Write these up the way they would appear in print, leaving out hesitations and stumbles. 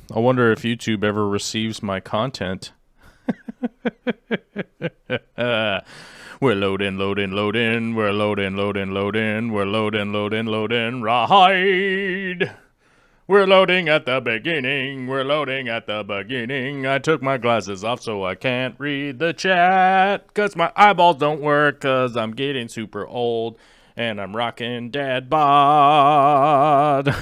I wonder if YouTube ever receives my content. We're loading. We're loading. Ride. We're loading at the beginning. I took my glasses off so I can't read the chat. 'Cause my eyeballs don't work. 'Cause I'm getting super old. And I'm rocking dad bod.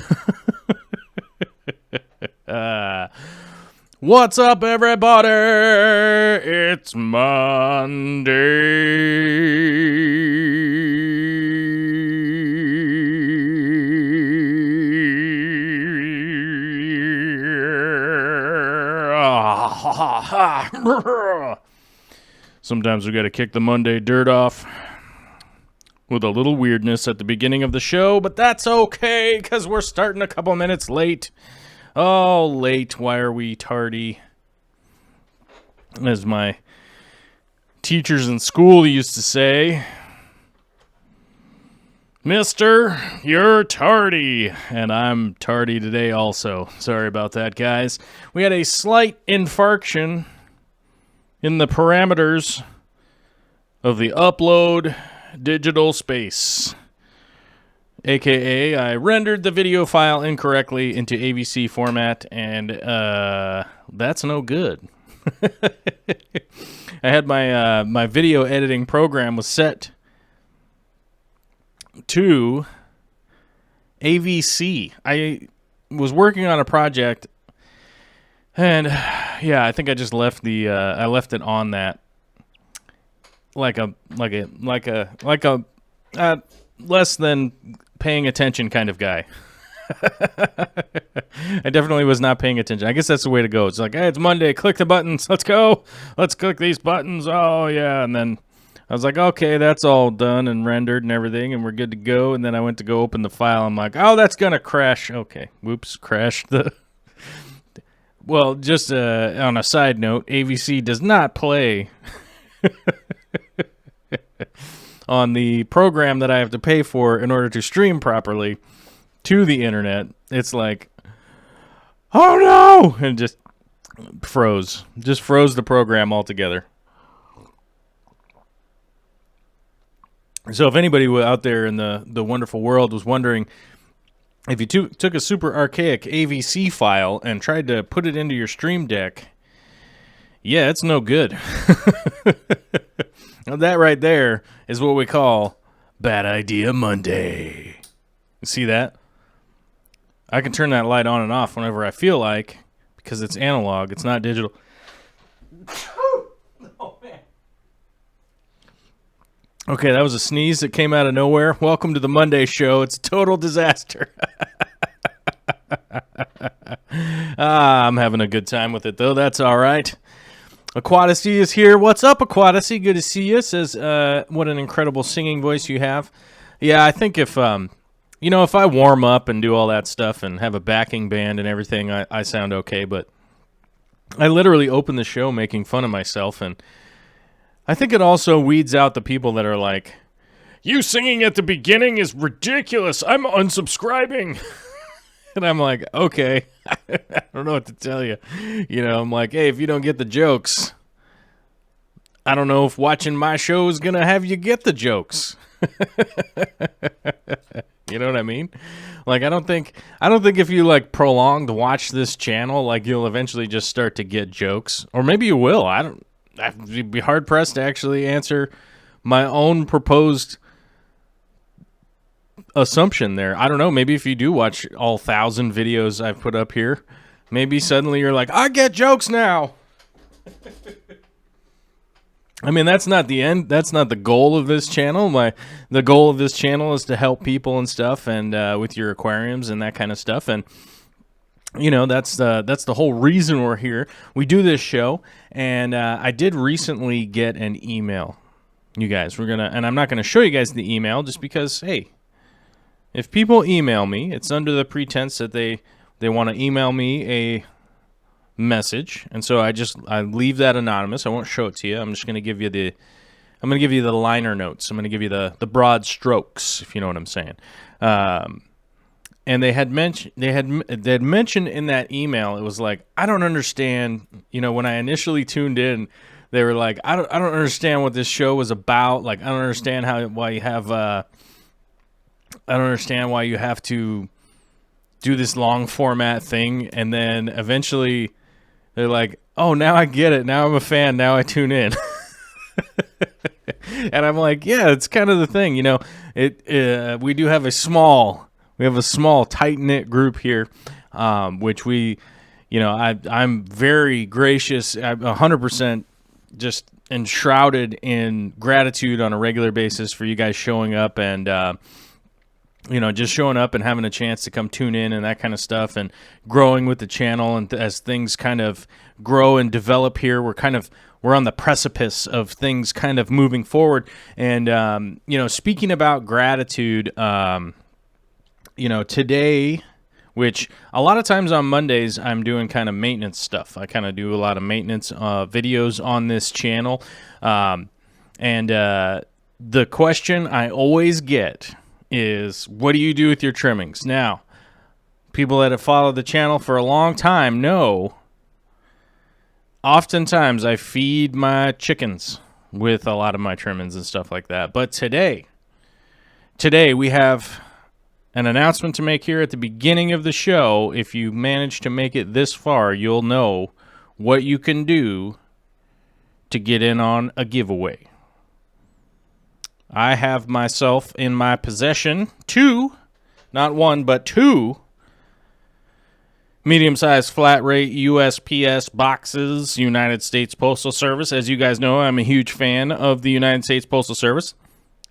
What's up, everybody? It's Monday. Sometimes we got to kick the Monday dirt off with a little weirdness at the beginning of the show, but that's okay, because we're starting a couple minutes late. Oh, late. Why are we tardy? As my teachers in school used to say, Mister, you're tardy. And I'm tardy today also. Sorry about that, guys. We had a slight infarction in the parameters of the upload digital space. AKA, I rendered the video file incorrectly into AVC format, and that's no good. I had my video editing program was set to AVC. I was working on a project, and yeah, I think I just left I left it on that like a less than paying attention kind of guy. I definitely was not paying attention. I guess that's the way to go. It's like, hey, it's Monday. Click the buttons. Let's go. Let's click these buttons. Oh, yeah. And then I was like, okay, that's all done and rendered and everything, and we're good to go. And then I went to go open the file. I'm like, oh, that's going to crash. Okay. Whoops. Crashed the... Well, just on a side note, AVC does not play... on the program that I have to pay for in order to stream properly to the internet. It's like, oh no! And just froze. Just froze the program altogether. So if anybody out there in the wonderful world was wondering, if you took a super archaic AVC file and tried to put it into your Stream Deck, yeah, it's no good. Now that right there is what we call Bad Idea Monday. You see that? I can turn that light on and off whenever I feel like, because it's analog, it's not digital. Oh, man. Okay, that was a sneeze that came out of nowhere. Welcome to the Monday show. It's a total disaster. I'm having a good time with it, though. That's all right. Aquadacy is here. What's up, Aquadacy? Good to see you. Says, what an incredible singing voice you have. Yeah, I think if I warm up and do all that stuff and have a backing band and everything, I sound okay. But I literally open the show making fun of myself, and I think it also weeds out the people that are like, you singing at the beginning is ridiculous. I'm unsubscribing. And I'm like, okay, I don't know what to tell you. I'm like, hey, if you don't get the jokes, I don't know if watching my show is going to have you get the jokes. You know what I mean? Like, I don't think if you like prolonged watch this channel, like you'll eventually just start to get jokes, or maybe you will. I'd be hard pressed to actually answer my own proposed assumption there. I don't know. Maybe if you do watch all 1,000 videos I've put up here, maybe suddenly you're like, I get jokes now. I mean, that's not the end. That's not the goal of this channel. The goal of this channel is to help people and stuff, and with your aquariums and that kind of stuff. And you know, that's the whole reason we're here. We do this show, and I did recently get an email. You guys, and I'm not gonna show you guys the email just because, hey, if people email me, it's under the pretense that they want to email me a message, and so I leave that anonymous. I won't show it to you. I'm just going to give you the liner notes. I'm going to give you the broad strokes, if you know what I'm saying. And they had mentioned in that email, it was like, I don't understand. You know, when I initially tuned in, they were like, I don't understand what this show was about. Like, I don't understand why you have I don't understand why you have to do this long format thing, and then eventually they're like, oh, now I get it. Now I'm a fan. Now I tune in. And I'm like, yeah, it's kind of the thing, you know. We do have a small tight-knit group here, which we, you know, I'm very gracious. I'm 100% just enshrouded in gratitude on a regular basis for you guys showing up and, you know, just showing up and having a chance to come tune in and that kind of stuff, and growing with the channel. And as things kind of grow and develop here, we're on the precipice of things kind of moving forward. And, you know, speaking about gratitude, you know, today, which a lot of times on Mondays, I'm doing kind of maintenance stuff. I kind of do a lot of maintenance videos on this channel. And the question I always get is, what do you do with your trimmings? Now, people that have followed the channel for a long time know, oftentimes I feed my chickens with a lot of my trimmings and stuff like that. But today we have an announcement to make here at the beginning of the show. If you manage to make it this far, you'll know what you can do to get in on a giveaway. I have myself in my possession two, not one, but two medium-sized flat rate USPS boxes, United States Postal Service. As you guys know, I'm a huge fan of the United States Postal Service.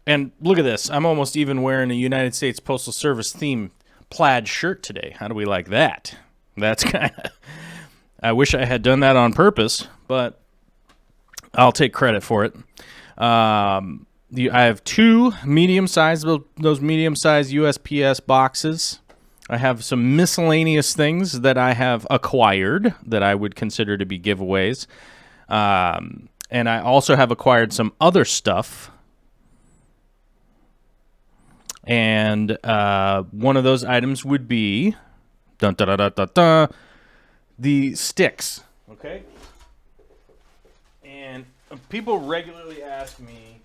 And look at this. I'm almost even wearing a United States Postal Service themed plaid shirt today. How do we like that? That's kind of... I wish I had done that on purpose, but I'll take credit for it. I have two medium-sized, those medium-sized USPS boxes. I have some miscellaneous things that I have acquired that I would consider to be giveaways. And I also have acquired some other stuff. And one of those items would be the sticks. Okay? And people regularly ask me,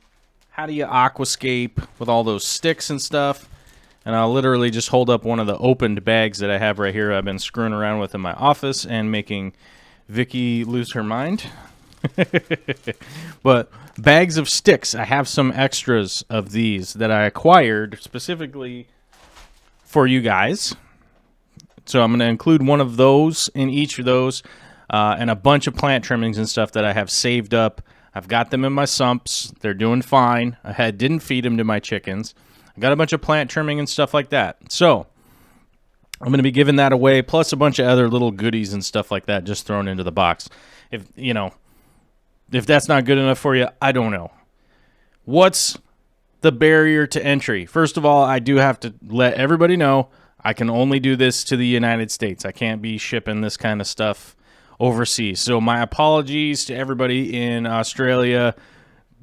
how do you aquascape with all those sticks and stuff? And I'll literally just hold up one of the opened bags that I have right here. I've been screwing around with in my office and making Vicky lose her mind. But bags of sticks. I have some extras of these that I acquired specifically for you guys. So I'm going to include one of those in each of those, and a bunch of plant trimmings and stuff that I have saved up. I've got them in my sumps. They're doing fine. Didn't feed them to my chickens. I got a bunch of plant trimming and stuff like that. So I'm going to be giving that away, plus a bunch of other little goodies and stuff like that just thrown into the box. If that's not good enough for you, I don't know. What's the barrier to entry? First of all, I do have to let everybody know I can only do this to the United States. I can't be shipping this kind of stuff overseas. So my apologies to everybody in Australia,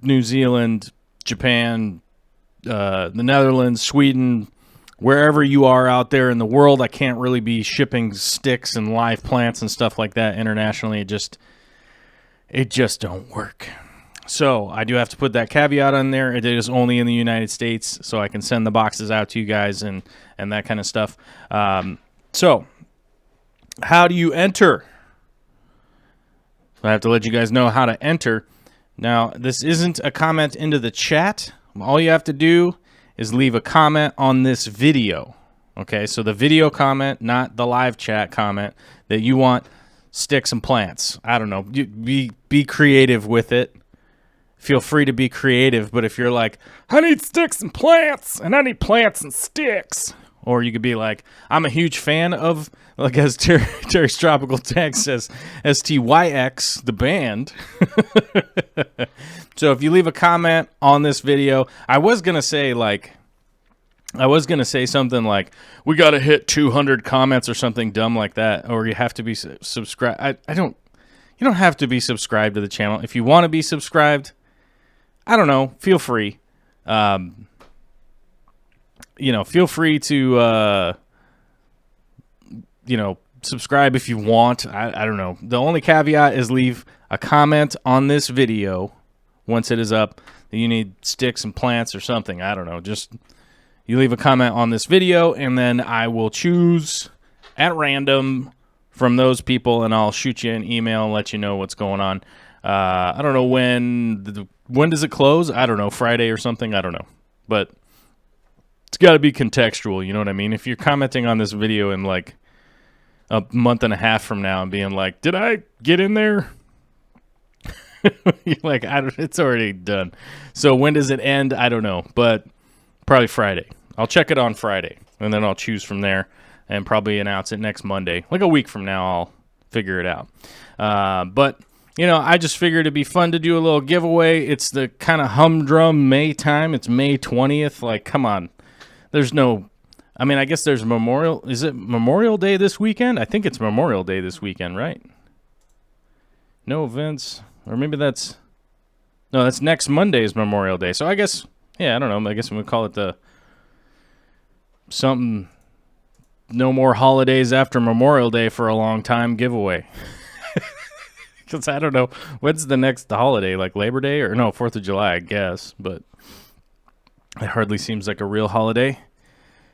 New Zealand, Japan, the Netherlands, Sweden, wherever you are out there in the world. I can't really be shipping sticks and live plants and stuff like that internationally. It just don't work. So I do have to put that caveat on there. It is only in the United States, so I can send the boxes out to you guys and that kind of stuff. So how do you enter? I have to let you guys know how to enter. Now, this isn't a comment into the chat. All you have to do is leave a comment on this video. Okay, so the video comment, not the live chat comment, that you want sticks and plants. I don't know. Be creative with it. Feel free to be creative, but if you're like, I need sticks and plants, and I need plants and sticks, or you could be like, I'm a huge fan of, like as Terry's Tropical Text says, STYX, the band. So if you leave a comment on this video, I was going to say something like, we got to hit 200 comments or something dumb like that, or you have to be subscribed. You don't have to be subscribed to the channel. If you want to be subscribed, I don't know, feel free. Feel free to, subscribe if you want. I don't know. The only caveat is leave a comment on this video once it is up that you need sticks and plants or something. I don't know. Just you leave a comment on this video, and then I will choose at random from those people, and I'll shoot you an email and let you know what's going on. I don't know when does it close? I don't know, Friday or something. I don't know. But it's got to be contextual, you know what I mean? If you're commenting on this video in like a month and a half from now and being like, did I get in there? You're like, it's already done. So when does it end? I don't know, but probably Friday. I'll check it on Friday, and then I'll choose from there and probably announce it next Monday. Like a week from now, I'll figure it out. But I just figured it'd be fun to do a little giveaway. It's the kind of humdrum May time. It's May 20th. Like, come on. I guess there's Memorial. Is it Memorial Day this weekend? I think it's Memorial Day this weekend, right? No events. Or maybe that's next Monday's Memorial Day. So I guess, I don't know. I guess I'm going to call it something, no more holidays after Memorial Day for a long time giveaway. Because I don't know, when's the next holiday, like Labor Day? Or no, 4th of July, I guess. But it hardly seems like a real holiday,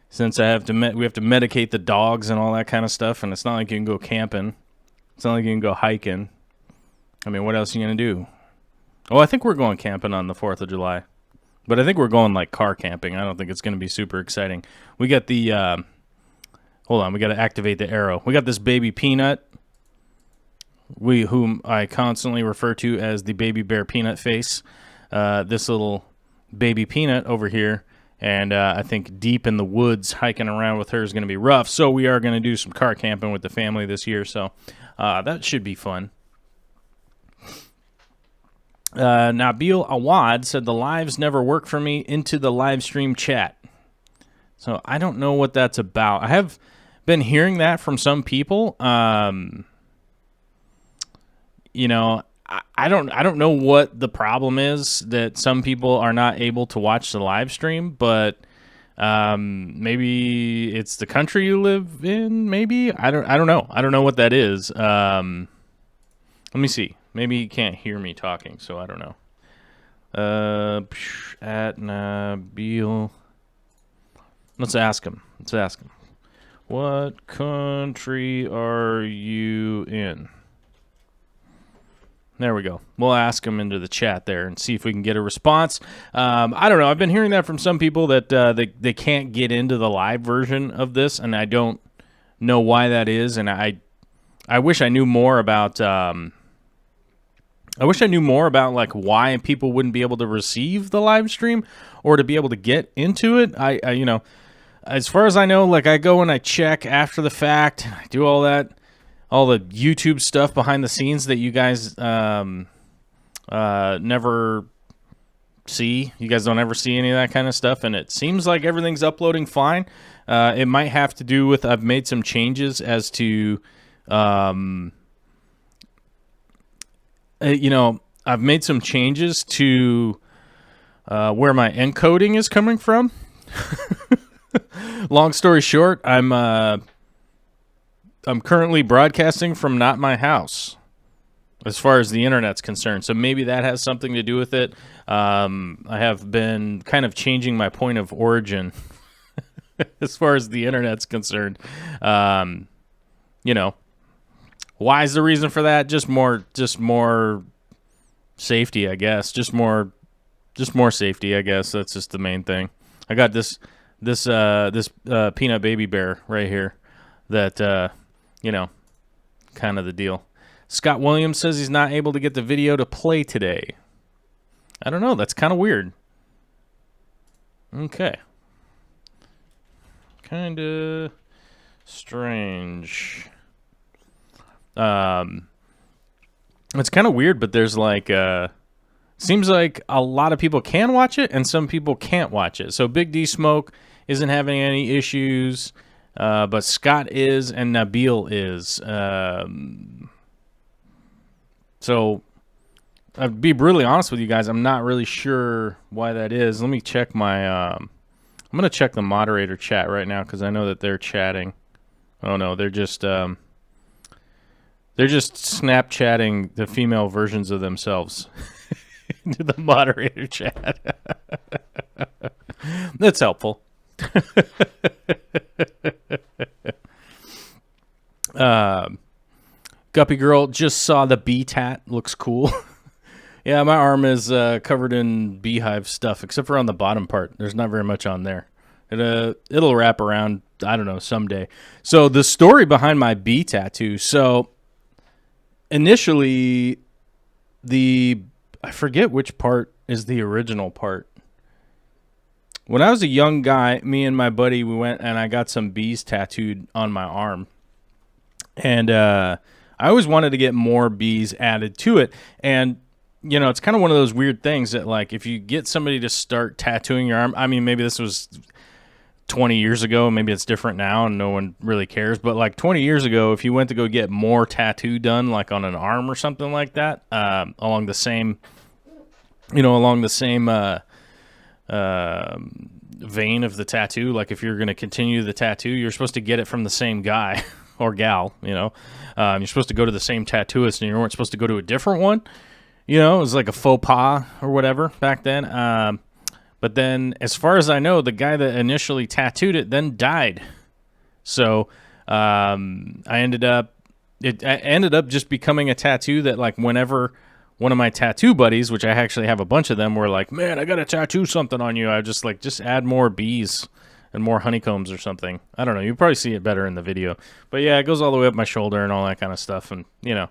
since we have to medicate the dogs and all that kind of stuff, and it's not like you can go camping. It's not like you can go hiking. I mean, what else are you going to do? Oh, I think we're going camping on the 4th of July. But I think we're going like car camping. I don't think it's going to be super exciting. We got the, hold on, we got to activate the arrow. We got this baby peanut, whom I constantly refer to as the baby bear peanut face. This little baby peanut over here, and I think deep in the woods hiking around with her is going to be rough. So we are going to do some car camping with the family this year. So that should be fun. Nabil Awad said the lives never work for me into the live stream chat. So I don't know what that's about. I have been hearing that from some people. I don't know what the problem is that some people are not able to watch the live stream, but maybe it's the country you live in. Maybe I don't know. I don't know what that is. Let me see. Maybe he can't hear me talking, so I don't know. At Nabil. Let's ask him. What country are you in? There we go. We'll ask him into the chat there and see if we can get a response. I don't know. I've been hearing that from some people that they can't get into the live version of this, and I don't know why that is. And I wish I knew more about. Like why people wouldn't be able to receive the live stream or to be able to get into it. I as far as I know, like I go and I check after the fact. I do all that. All the YouTube stuff behind the scenes that you guys never see. You guys don't ever see any of that kind of stuff, and it seems like everything's uploading fine. It might have to do with I've made some changes as to, I've made some changes to where my encoding is coming from. Long story short, I'm currently broadcasting from not my house. as far as the internet's concerned. So maybe that has something to do with it. I have been kind of changing my point of origin as far as the internet's concerned. You know, why is the reason for that? Just more safety, I guess. Just more safety, I guess. That's just the main thing. I got this peanut baby bear right here that, you know, kind of the deal. Scott Williams says he's not able to get the video to play today. I don't know. That's kind of weird. Okay. Kind of strange. It's kind of weird, but there's like, seems like a lot of people can watch it and some people can't watch it. So Big D Smoke isn't having any issues, but Scott is and Nabil is. So I'll be brutally honest with you guys. I'm not really sure why that is. Let me check my, I'm going to check the moderator chat right now because I know that they're chatting. Oh no, they're just Snapchatting the female versions of themselves into the moderator chat. That's helpful. Guppy Girl just saw the bee tat. Looks cool. Yeah, my arm is covered in beehive stuff, except for on the bottom part. There's not very much on there. It'll wrap around, I don't know, someday. So the story behind my bee tattoo. So initially, I forget which part is the original part. When I was a young guy, me and my buddy, we went and I got some bees tattooed on my arm. And I always wanted to get more bees added to it. And, you know, it's kind of one of those weird things that, like, if you get somebody to start tattooing your arm, I mean, maybe this was 20 years ago, maybe it's different now and no one really cares. But, like, 20 years ago, if you went to go get more tattoo done, like on an arm or something like that, along the same vein of the tattoo, like if you're going to continue the tattoo, you're supposed to get it from the same guy or gal, you know. You're supposed to go to the same tattooist and you weren't supposed to go to a different one. You know, it was like a faux pas or whatever back then. But then, as far as I know, the guy that initially tattooed it then died. So I ended up just becoming a tattoo that, like, whenever one of my tattoo buddies, which I actually have a bunch of them, were like, man, I got to tattoo something on you. I just add more bees and more honeycombs or something. I don't know. You probably see it better in the video. But yeah, it goes all the way up my shoulder and all that kind of stuff. And, you know,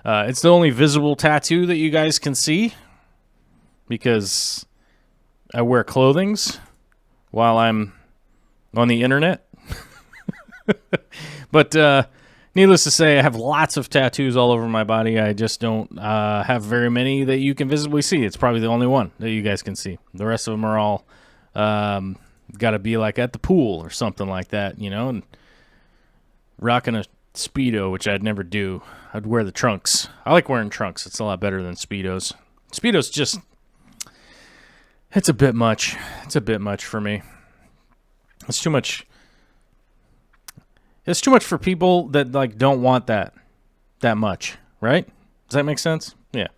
it's the only visible tattoo that you guys can see because I wear clothings while I'm on the internet. But needless to say, I have lots of tattoos all over my body. I just don't have very many that you can visibly see. It's probably the only one that you guys can see. The rest of them are all got to be like at the pool or something like that, you know, and rocking a Speedo, which I'd never do. I'd wear the trunks. I like wearing trunks. It's a lot better than Speedos. Speedos just, it's a bit much. It's a bit much for me. It's too much. It's too much for people that, like, don't want that much, right? Does that make sense? Yeah.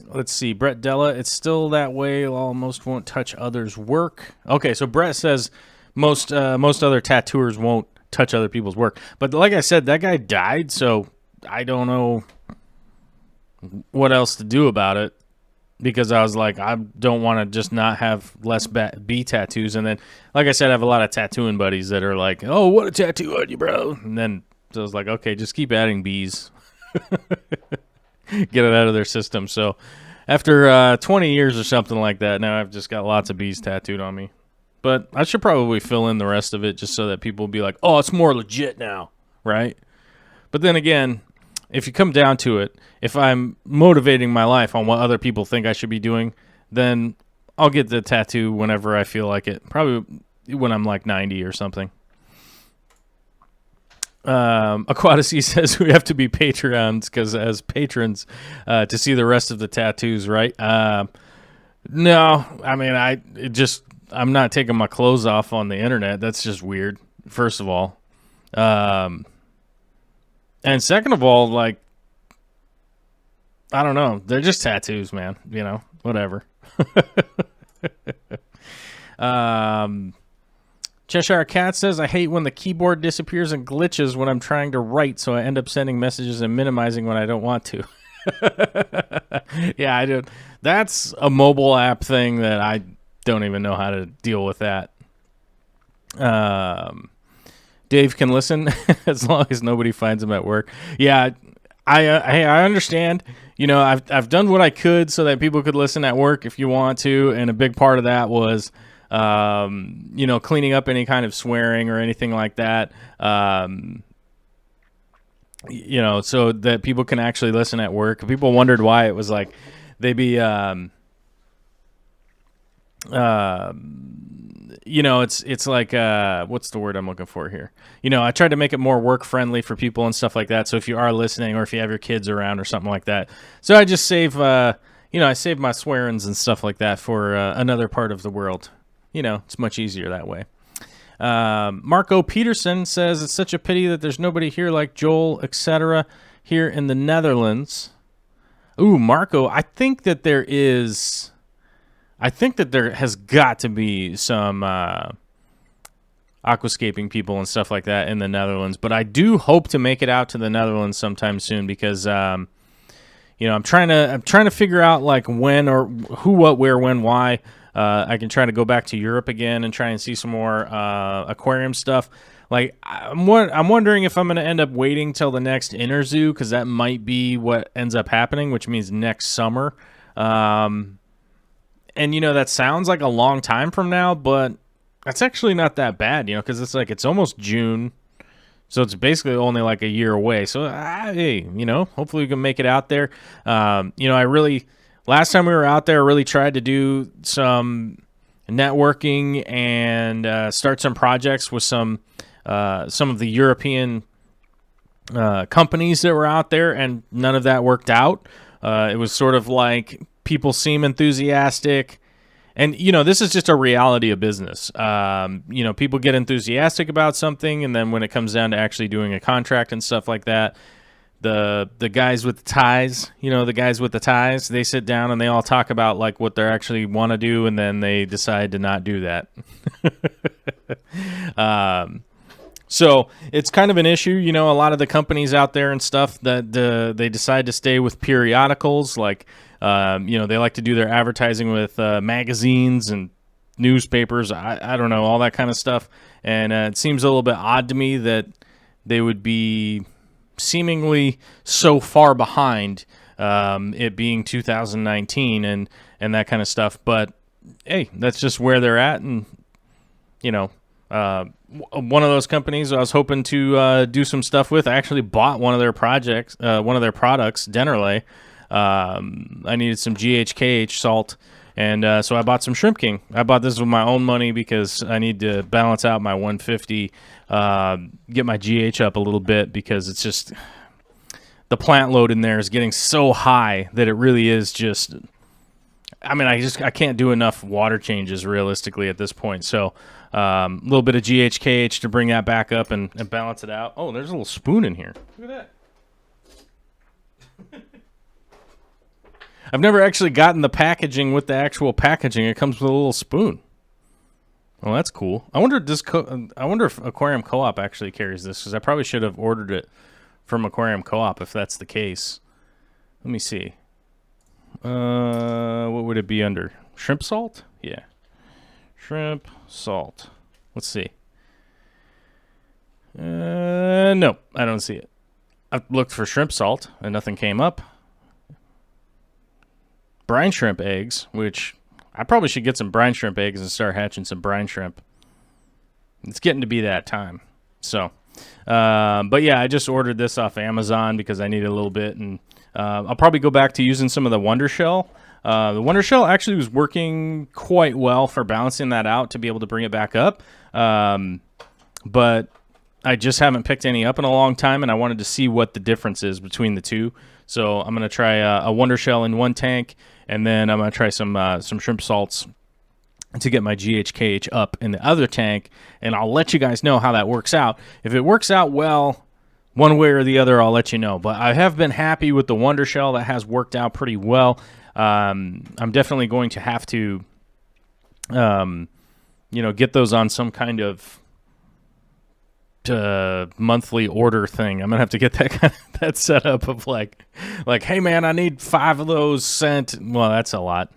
Let's see. Brett Della, it's still that way. Almost won't touch others' work. Okay, so Brett says most other tattooers won't touch other people's work. But like I said, that guy died, so I don't know what else to do about it. Because I was like, I don't want to just not have less bee tattoos. And then, like I said, I have a lot of tattooing buddies that are like, oh, what a tattoo on you, bro. And then so I was like, okay, just keep adding bees. Get it out of their system. So after 20 years or something like that, now I've just got lots of bees tattooed on me. But I should probably fill in the rest of it just so that people will be like, oh, it's more legit now, right? But then again, if you come down to it, if I'm motivating my life on what other people think I should be doing, then I'll get the tattoo whenever I feel like it. Probably when I'm like 90 or something. Aquadacy says we have to be Patreons because as patrons to see the rest of the tattoos, right? No, I mean, I'm not taking my clothes off on the internet. That's just weird, first of all. And second of all, like, I don't know. They're just tattoos, man. You know, whatever. Cheshire Cat says, I hate when the keyboard disappears and glitches when I'm trying to write, so I end up sending messages and minimizing when I don't want to. Yeah, I do. That's a mobile app thing that I don't even know how to deal with that. Dave can listen as long as nobody finds him at work. Yeah, I understand. You know, I've done what I could so that people could listen at work if you want to, and a big part of that was, you know, cleaning up any kind of swearing or anything like that. You know, so that people can actually listen at work. People wondered why it was like they'd be, you know, it's like, what's the word I'm looking for here? You know, I tried to make it more work friendly for people and stuff like that. So if you are listening or if you have your kids around or something like that. So I just save, you know, I save my swearings and stuff like that for another part of the world. You know, it's much easier that way. Marco Peterson says, it's such a pity that there's nobody here like Joel, etc. here in the Netherlands. Ooh, Marco, I think that there has got to be some aquascaping people and stuff like that in the Netherlands. But I do hope to make it out to the Netherlands sometime soon because, you know, I'm trying to figure out like when or who, what, where, when, why. I can try to go back to Europe again and try and see some more aquarium stuff. Like, I'm wondering if I'm going to end up waiting till the next Inner Zoo because that might be what ends up happening, which means next summer. And, you know, that sounds like a long time from now, but that's actually not that bad, you know, because it's like it's almost June. So it's basically only like a year away. So, hey, you know, hopefully we can make it out there. You know, last time we were out there, I really tried to do some networking and start some projects with some of the European companies that were out there, and none of that worked out. It was sort of like people seem enthusiastic. And, you know, this is just a reality of business. You know, people get enthusiastic about something, and then when it comes down to actually doing a contract and stuff like that, the guys with the ties, you know, they sit down and they all talk about, like, what they actually want to do, and then they decide to not do that. So it's kind of an issue, you know, a lot of the companies out there and stuff that they decide to stay with periodicals, like, you know, they like to do their advertising with magazines and newspapers. I don't know, all that kind of stuff. And it seems a little bit odd to me that they would be seemingly so far behind, it being 2019 and that kind of stuff. But, hey, that's just where they're at. And, you know, one of those companies I was hoping to do some stuff with, I actually bought one of their products, Dennerley. I needed some GHKH salt, and so I bought some Shrimp King. I bought this with my own money because I need to balance out my 150, get my GH up a little bit, because it's just the plant load in there is getting so high that it really is just, I mean, I can't do enough water changes realistically at this point. So a little bit of GHKH to bring that back up and balance it out. Oh, there's a little spoon in here. Look at that. I've never actually gotten the packaging with the actual packaging. It comes with a little spoon. Well, that's cool. I wonder if Aquarium Co-op actually carries this, because I probably should have ordered it from Aquarium Co-op if that's the case. Let me see. What would it be under? Shrimp salt? Yeah. Shrimp salt. Let's see. Nope, I don't see it. I've looked for shrimp salt and nothing came up. Brine shrimp eggs, which I probably should get some brine shrimp eggs and start hatching some brine shrimp. It's getting to be that time. So, but yeah, I just ordered this off Amazon because I needed a little bit, and I'll probably go back to using some of the Wonder Shell. The Wonder Shell actually was working quite well for balancing that out to be able to bring it back up. But I just haven't picked any up in a long time, and I wanted to see what the difference is between the two. So I'm going to try a Wonder Shell in one tank, and then I'm going to try some shrimp salts to get my GHKH up in the other tank, and I'll let you guys know how that works out. If it works out well, one way or the other, I'll let you know. But I have been happy with the Wonder Shell. That has worked out pretty well. I'm definitely going to have to, get those on some kind of monthly order thing. I'm gonna have to get that setup of like, hey man, I need 5 of those sent. Well, that's a lot.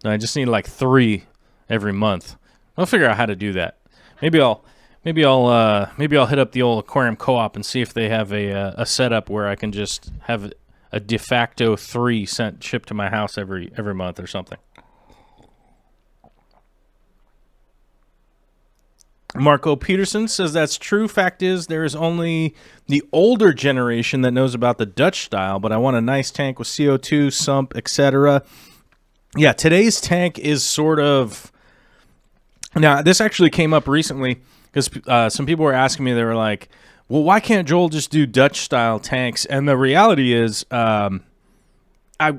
I just need like 3 every month. I'll figure out how to do that. Maybe I'll hit up the old aquarium co-op and see if they have a setup where I can just have a de facto 3 sent shipped to my house every month or something. Marco Peterson says that's true. Fact is, there is only the older generation that knows about the Dutch style, but I want a nice tank with CO2, sump, etc. Yeah, today's tank is sort of... Now, this actually came up recently because some people were asking me, they were like, well, why can't Joel just do Dutch-style tanks? And the reality is, if I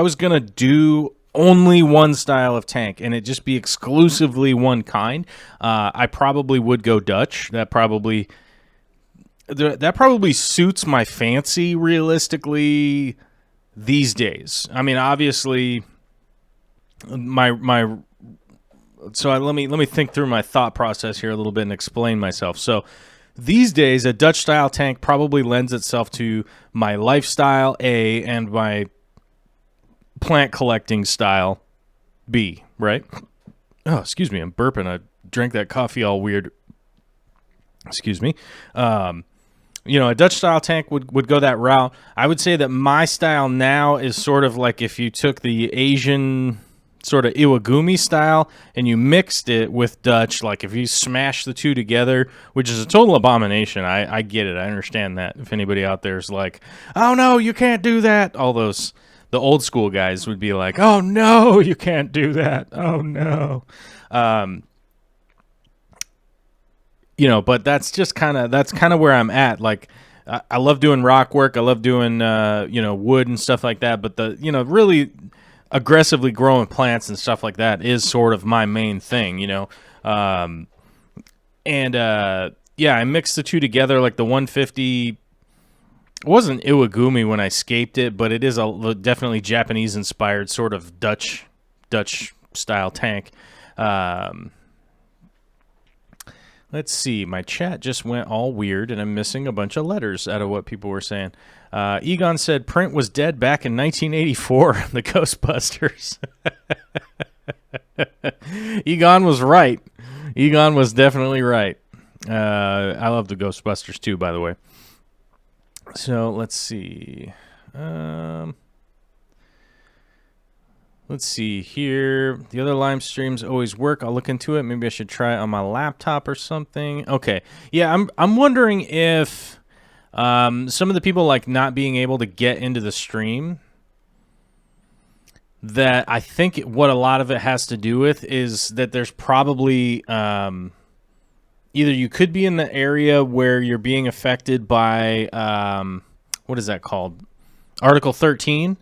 was going to do only one style of tank and it just be exclusively one kind, I probably would go Dutch. That probably suits my fancy realistically these days. I mean, obviously let me think through my thought process here a little bit and explain myself. So these days, a Dutch style tank probably lends itself to my lifestyle A and my plant collecting style B, right? Oh, excuse me, I'm burping. I drank that coffee all weird. Excuse me. A Dutch style tank would go that route. I would say that my style now is sort of like if you took the Asian sort of Iwagumi style and you mixed it with Dutch, like if you smash the two together, which is a total abomination. I get it. I understand that. If anybody out there is like, oh no, you can't do that. The old school guys would be like, oh no, you can't do that. Oh no. But that's kind of where I'm at. Like, I love doing rock work. I love doing, wood and stuff like that. But really aggressively growing plants and stuff like that is sort of my main thing, I mixed the two together. Like the 150, it wasn't Iwagumi when I scaped it, but it is a definitely Japanese inspired sort of Dutch style tank. Let's see. My chat just went all weird, and I'm missing a bunch of letters out of what people were saying. Egon said Print was dead back in 1984, the Ghostbusters. Egon was right. Egon was definitely right. I love the Ghostbusters too, by the way. So let's see. Let's see here. The other Lime streams always work. I'll look into it. Maybe I should try it on my laptop or something. Okay. Yeah, I'm wondering if some of the people like not being able to get into the stream, that I think what a lot of it has to do with is that there's probably either you could be in the area where you're being affected by what is that called? Article 13.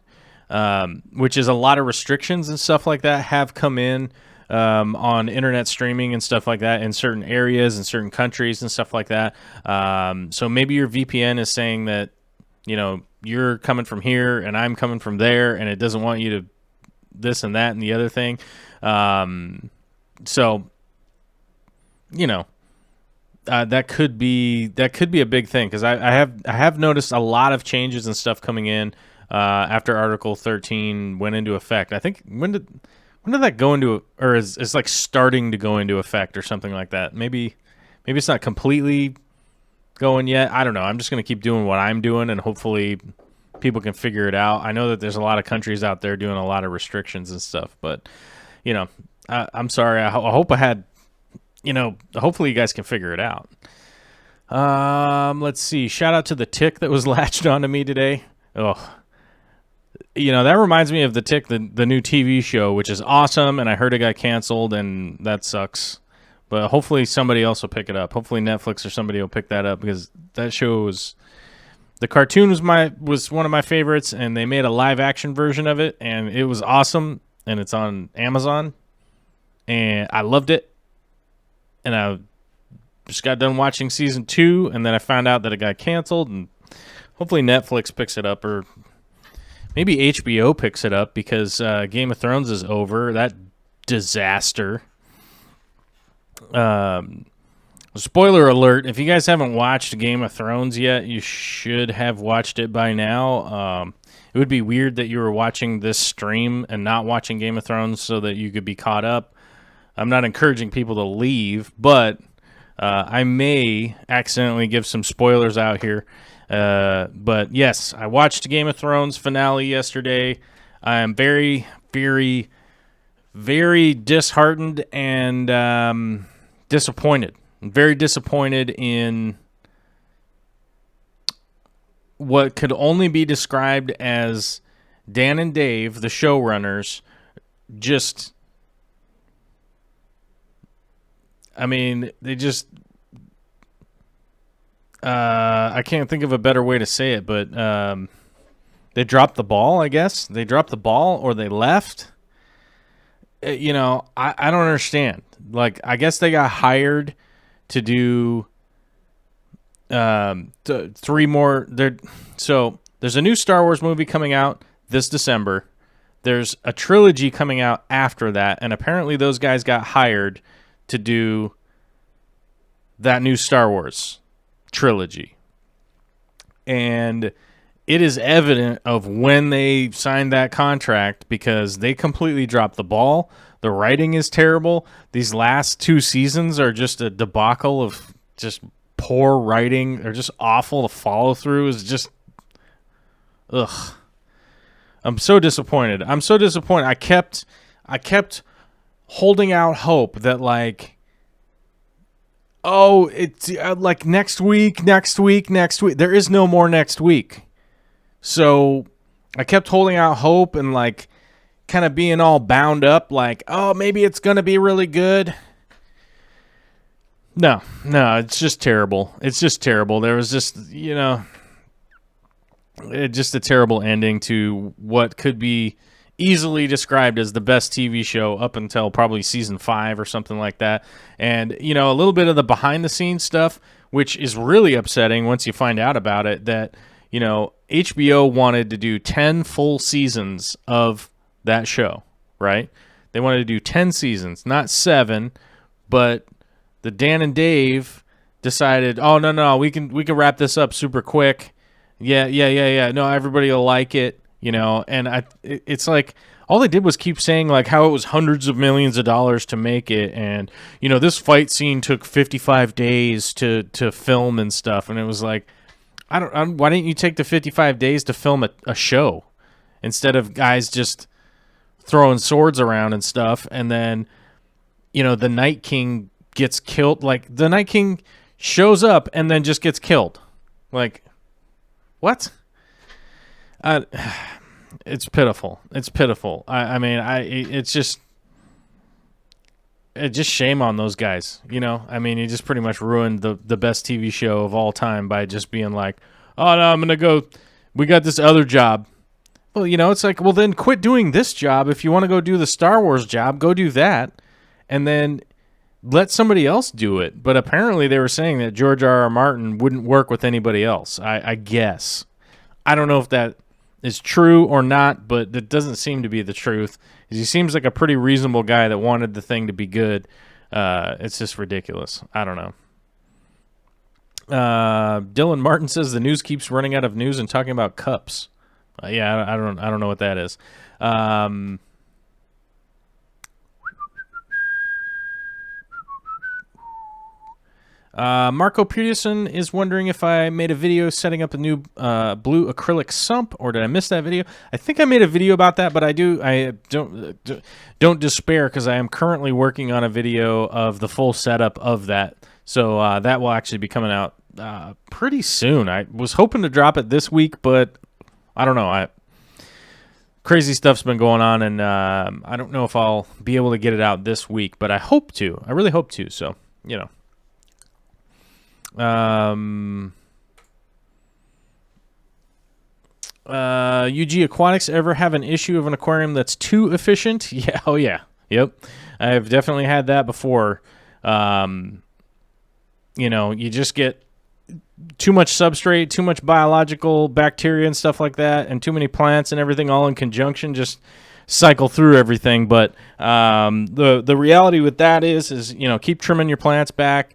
Which is a lot of restrictions and stuff like that have come in on internet streaming and stuff like that in certain areas and certain countries and stuff like that. So maybe your VPN is saying that, you're coming from here and I'm coming from there and it doesn't want you to this and that and the other thing. That could be a big thing because I have noticed a lot of changes and stuff coming in after Article 13 went into effect. I think when did that go into, or is like starting to go into effect or something like that. Maybe it's not completely going yet. I don't know. I'm just going to keep doing what I'm doing and hopefully people can figure it out. I know that there's a lot of countries out there doing a lot of restrictions and stuff, but I'm sorry. I hope I had, hopefully you guys can figure it out. Let's see. Shout out to the tick that was latched onto me today. Oh, that reminds me of The Tick, the new TV show, which is awesome, and I heard it got canceled, and that sucks. But hopefully somebody else will pick it up. Hopefully Netflix or somebody will pick that up because that show was... The cartoon was one of my favorites, and they made a live-action version of it, and it was awesome, and it's on Amazon, and I loved it, and I'm just got done watching season 2, and then I found out that it got canceled, and hopefully Netflix picks it up, or maybe HBO picks it up, because Game of Thrones is over. That disaster. Spoiler alert, if you guys haven't watched Game of Thrones yet, you should have watched it by now. It would be weird that you were watching this stream and not watching Game of Thrones so that you could be caught up. I'm not encouraging people to leave, but I may accidentally give some spoilers out here. But yes, I watched Game of Thrones finale yesterday. I am very, very, very disheartened and disappointed. I'm very disappointed in what could only be described as Dan and Dave, the showrunners, just... I mean, they just... I can't think of a better way to say it, but they dropped the ball, I guess. They dropped the ball, or they left. You know, I don't understand. Like, I guess they got hired to do 3 more. So there's a new Star Wars movie coming out this December. There's a trilogy coming out after that, and apparently those guys got hired to do that new Star Wars trilogy. And it is evident of when they signed that contract, because they completely dropped the ball. The writing is terrible. These last 2 seasons are just a debacle of just poor writing. They're just awful. The follow through is just, ugh. I'm so disappointed. I kept holding out hope that, like, oh, it's like next week. There is no more next week. So I kept holding out hope and, like, kind of being all bound up, like, oh, maybe it's going to be really good. No, it's just terrible. There was just, just a terrible ending to what could be easily described as the best TV show up until probably season 5 or something like that. And, a little bit of the behind-the-scenes stuff, which is really upsetting once you find out about it, that, HBO wanted to do 10 full seasons of that show, right? They wanted to do 10 seasons, not 7, but the Dan and Dave decided, oh, no, we can wrap this up super quick. Yeah. No, everybody will like it, and it's like all they did was keep saying, like, how it was hundreds of millions of dollars to make it, and, this fight scene took 55 days to film and stuff, and it was like, why didn't you take the 55 days to film a show instead of guys just throwing swords around and stuff, and then, the Night King gets killed. Like, the Night King shows up and then just gets killed. Like, what? It's pitiful. It's just shame on those guys, you just pretty much ruined the best TV show of all time by just being like, oh, no, I'm going to go, we got this other job. Well, it's like, well, then quit doing this job. If you want to go do the Star Wars job, go do that, and then let somebody else do it. But apparently they were saying that George R.R. Martin wouldn't work with anybody else, I guess. I don't know if that is true or not, but it doesn't seem to be the truth. He seems like a pretty reasonable guy that wanted the thing to be good. It's just ridiculous. I don't know. Dylan Martin says the news keeps running out of news and talking about cups. Yeah, I don't know what that is. Marco Peterson is wondering if I made a video setting up a new blue acrylic sump, or did I miss that video? I think I made a video about that, but I don't despair, because I am currently working on a video of the full setup of that. So that will actually be coming out pretty soon. I was hoping to drop it this week, but I don't know. Crazy stuff's been going on, and I don't know if I'll be able to get it out this week, but I hope to. I really hope to. So, UG Aquatics ever have an issue of an aquarium that's too efficient? Yeah. Oh yeah. Yep. I've definitely had that before. you just get too much substrate, too much biological bacteria and stuff like that, and too many plants and everything all in conjunction just cycle through everything. But the reality with that is keep trimming your plants back.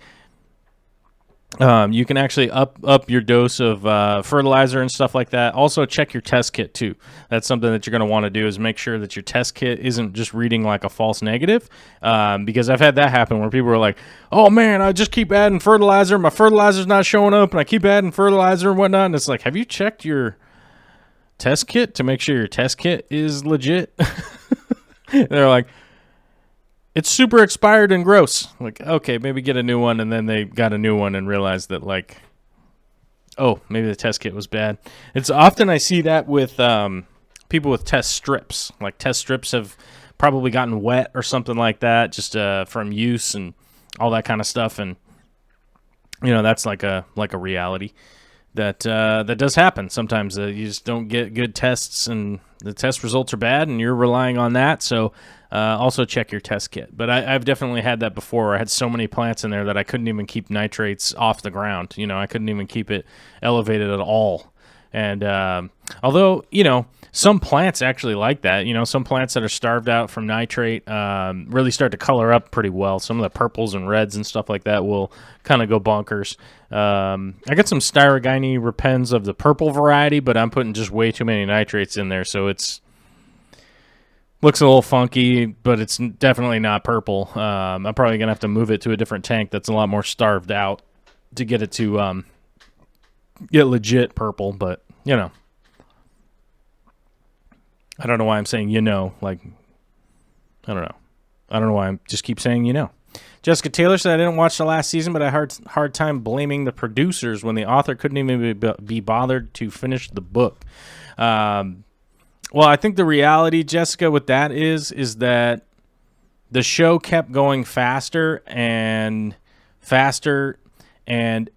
You can actually up your dose of fertilizer and stuff like that. Also, check your test kit too. That's something that you're going to want to do, is make sure that your test kit isn't just reading like a false negative. Because I've had that happen where people are like, "Oh man, I just keep adding fertilizer. My fertilizer's not showing up, and I keep adding fertilizer and whatnot." And it's like, have you checked your test kit to make sure your test kit is legit? They're like, it's super expired and gross. Like, okay, maybe get a new one. And then they got a new one and realized that, like, oh, maybe the test kit was bad. It's often I see that with people with test strips. Like, test strips have probably gotten wet or something like that, just from use and all that kind of stuff. And that's like a reality that does happen sometimes. You just don't get good tests, and the test results are bad, and you're relying on that. So also check your test kit. But I've definitely had that before. I had so many plants in there that I couldn't even keep nitrates off the ground. I couldn't even keep it elevated at all. And although, some plants actually like that. Some plants that are starved out from nitrate really start to color up pretty well. Some of the purples and reds and stuff like that will kind of go bonkers. I got some Styrogyne repens of the purple variety, but I'm putting just way too many nitrates in there, so it's looks a little funky, but it's definitely not purple. I'm probably going to have to move it to a different tank that's a lot more starved out to get it to get legit purple, but, I don't know why I'm saying like, I don't know. I don't know why I just keep saying Jessica Taylor said, I didn't watch the last season, but I had a hard time blaming the producers when the author couldn't even be bothered to finish the book. Well, I think the reality, Jessica, with that is that the show kept going faster and faster, and,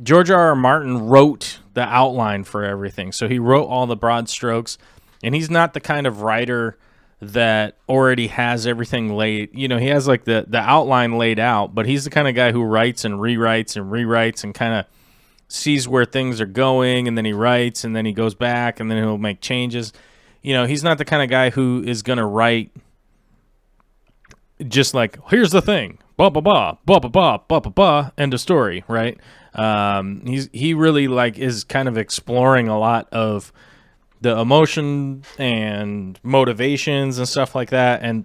George R.R. Martin wrote the outline for everything. So he wrote all the broad strokes, and he's not the kind of writer that already has everything laid. He has like the outline laid out, but he's the kind of guy who writes and rewrites and kind of sees where things are going, and then he writes, and then he goes back, and then he'll make changes. He's not the kind of guy who is going to write just like, here's the thing, blah, blah, blah, blah, blah, blah, blah, blah, blah, end of story, right? He really like is kind of exploring a lot of the emotion and motivations and stuff like that, and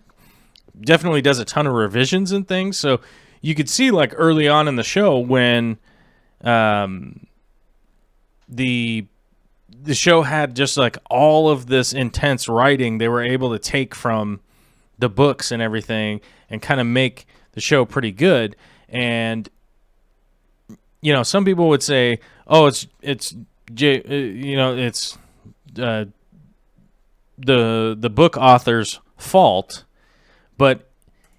definitely does a ton of revisions and things. So you could see like early on in the show when the show had just like all of this intense writing, they were able to take from the books and everything and kind of make the show pretty good. And some people would say, oh, it's the book author's fault, but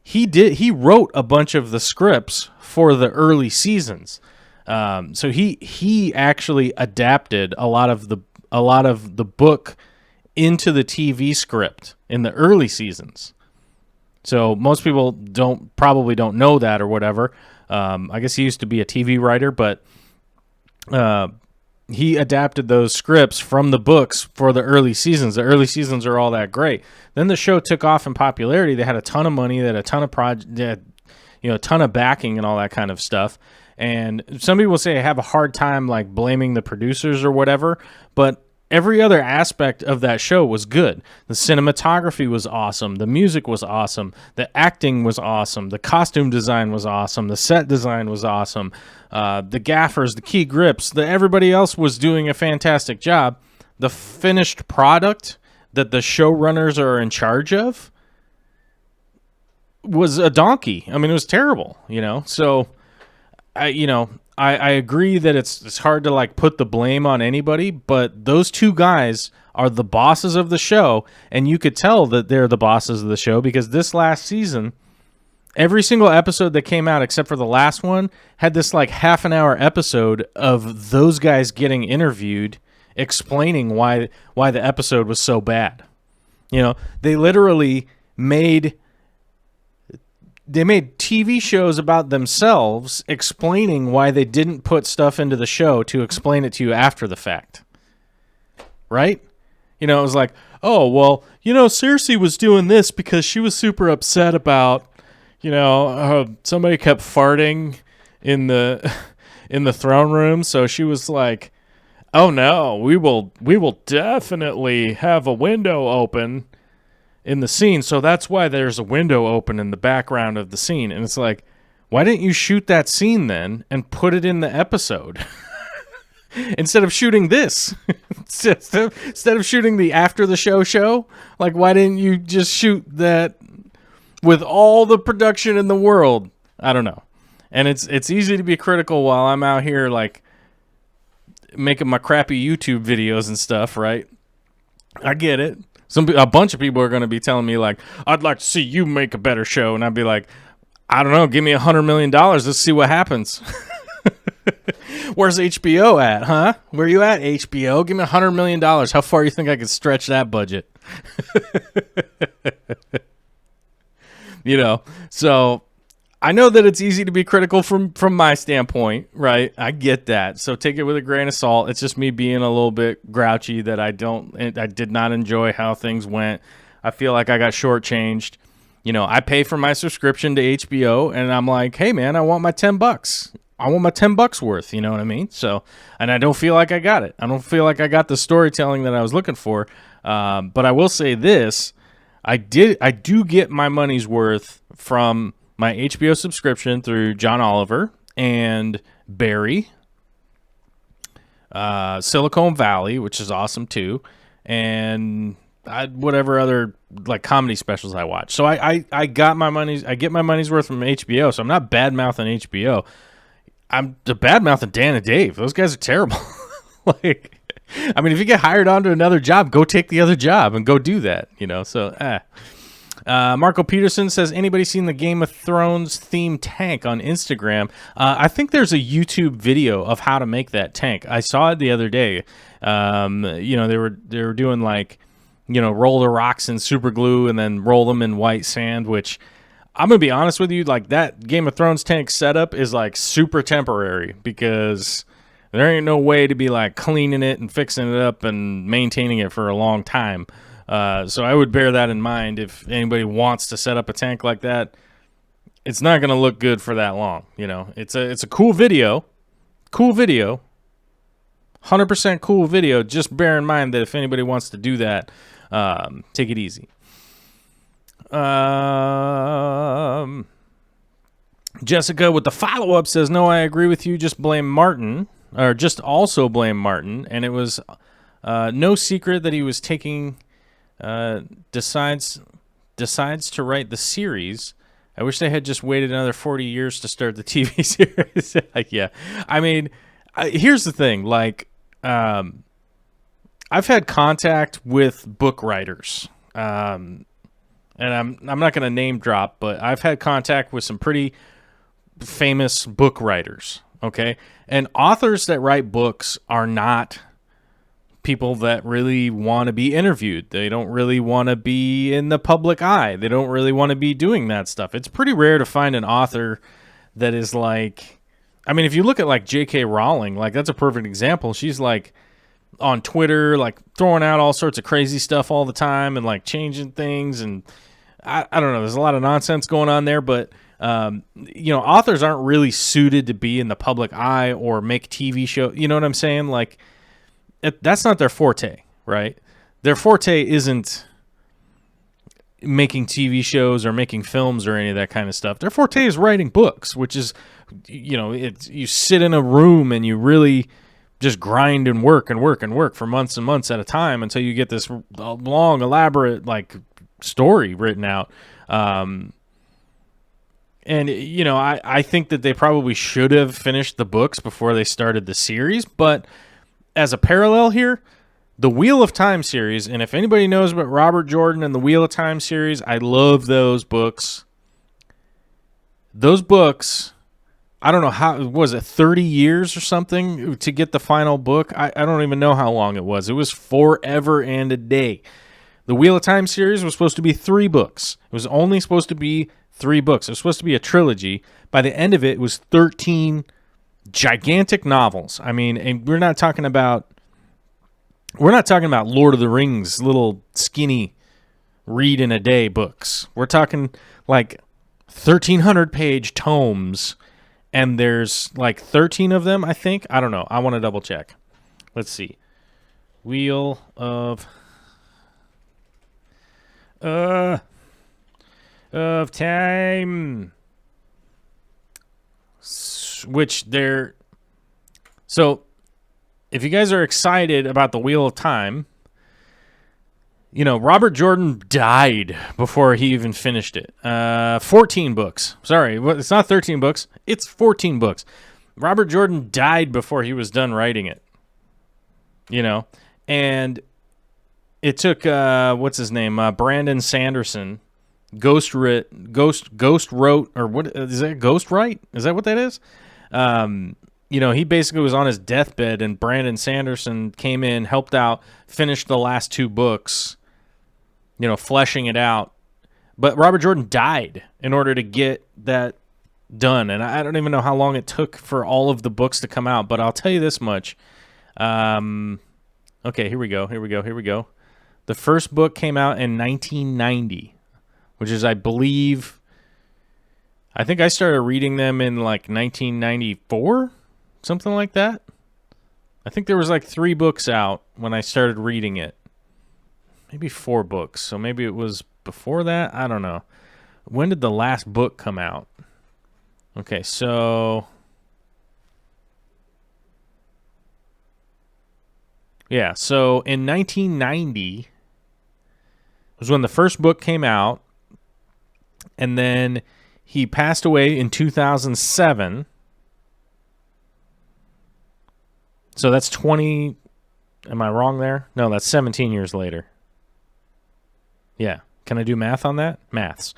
he wrote a bunch of the scripts for the early seasons. So he actually adapted a lot of the book into the TV script in the early seasons. So most people probably don't know that or whatever. I guess he used to be a TV writer, but he adapted those scripts from the books for the early seasons. The early seasons are all that great. Then the show took off in popularity. They had a ton of money. They had a ton of a ton of backing and all that kind of stuff. And some people say I have a hard time like blaming the producers or whatever, but every other aspect of that show was good. The cinematography was awesome. The music was awesome. The acting was awesome. The costume design was awesome. The set design was awesome. The gaffers, the key grips, everybody else was doing a fantastic job. The finished product that the showrunners are in charge of was a donkey. I mean, it was terrible, So, I agree that it's hard to like put the blame on anybody, but those two guys are the bosses of the show, and you could tell that they're the bosses of the show because this last season, every single episode that came out except for the last one had this like half an hour episode of those guys getting interviewed explaining why the episode was so bad. They literally made TV shows about themselves explaining why they didn't put stuff into the show to explain it to you after the fact. Right? It was like, oh, well, Cersei was doing this because she was super upset about, somebody kept farting in the in the throne room, so she was like, oh no, we will definitely have a window open in the scene, so that's why there's a window open in the background of the scene. And it's like, why didn't you shoot that scene then and put it in the episode instead of shooting this? Instead of shooting the after the show, like, why didn't you just shoot that with all the production in the world? I don't know. And it's easy to be critical while I'm out here like making my crappy YouTube videos and stuff, right? I get it. A bunch of people are going to be telling me, like, I'd like to see you make a better show. And I'd be like, I don't know, give me $100 million. Let's see what happens. Where's HBO at, huh? Where you at, HBO? Give me $100 million. How far you think I could stretch that budget? So I know that it's easy to be critical from my standpoint, right? I get that. So take it with a grain of salt. It's just me being a little bit grouchy that I did not enjoy how things went. I feel like I got shortchanged. I pay for my subscription to HBO, and I'm like, hey man, I want my $10. I want my $10 worth. You know what I mean? So, and I don't feel like I got it. I don't feel like I got the storytelling that I was looking for. But I will say this: I do get my money's worth from my HBO subscription through John Oliver and Barry, Silicon Valley, which is awesome too, and whatever other like comedy specials I watch. So I get my money's worth from HBO. So I'm not bad mouthing HBO. I'm the bad mouthing Dan and Dave. Those guys are terrible. Like, I mean, if you get hired onto another job, go take the other job and go do that. So. Marco Peterson says, anybody seen the Game of Thrones themed tank on Instagram? I think there's a YouTube video of how to make that tank. I saw it the other day. They were doing like, roll the rocks in super glue and then roll them in white sand, which I'm going to be honest with you, like that Game of Thrones tank setup is like super temporary because there ain't no way to be like cleaning it and fixing it up and maintaining it for a long time. So I would bear that in mind if anybody wants to set up a tank like that. It's not going to look good for that long. It's a cool video, 100% cool video. Just bear in mind that if anybody wants to do that, take it easy. Jessica with the follow-up says, no, I agree with you. Just blame Martin, or just also blame Martin. And it was no secret that he was taking... decides to write the series. I wish they had just waited another 40 years to start the TV series. Like, yeah. I mean, here's the thing. Like, I've had contact with book writers. And I'm not going to name drop, but I've had contact with some pretty famous book writers. Okay. And authors that write books are not people that really want to be interviewed. They don't really want to be in the public eye. They don't really want to be doing that stuff. It's pretty rare to find an author that is like, I mean, if you look at like J.K. Rowling, like that's a perfect example. She's like on Twitter, like throwing out all sorts of crazy stuff all the time and like changing things. And I don't know, there's a lot of nonsense going on there, but authors aren't really suited to be in the public eye or make TV shows. You know what I'm saying? Like, that's not their forte, right? Their forte isn't making TV shows or making films or any of that kind of stuff. Their forte is writing books, which is, you sit in a room and you really just grind and work for months and months at a time until you get this long, elaborate, like, story written out. And, I think that they probably should have finished the books before they started the series, but as a parallel here, the Wheel of Time series, and if anybody knows about Robert Jordan and the Wheel of Time series, I love those books. Those books, I don't know how, was it 30 years or something to get the final book? I don't even know how long it was. It was forever and a day. The Wheel of Time series was supposed to be 3 books. It was only supposed to be 3 books. It was supposed to be a trilogy. By the end of it, it was 13 gigantic novels. I mean, and we're not talking about Lord of the Rings, little skinny read in a day books. We're talking like 1,300 page tomes, and there's like 13 of them, I think. I don't know. I want to double check. Let's see. Wheel of Time. Which they're... So, if you guys are excited about the Wheel of Time, you know, Robert Jordan died before he even finished it. 14 books. Sorry, it's not 13 books. It's 14 books. Robert Jordan died before he was done writing it. You know, and it took what's his name, Brandon Sanderson, ghost wrote, or what is that? Ghost write? Is that what that is? You know, he basically was on his deathbed, and Brandon Sanderson came in, helped out, finished the last 2 books. You know, fleshing it out. But Robert Jordan died in order to get that done, and I don't even know how long it took for all of the books to come out. But I'll tell you this much. Okay, here we go. The first book came out in 1990, which is, I think I started reading them in like 1994, something like that. I think there was like 3 books out when I started reading it. Maybe 4 books, so maybe it was before that. I don't know. When did the last book come out? Okay, so... Yeah, so in 1990 was when the first book came out, and then he passed away in 2007. So that's 20... Am I wrong there? No, that's 17 years later. Yeah. Can I do math on that? Maths.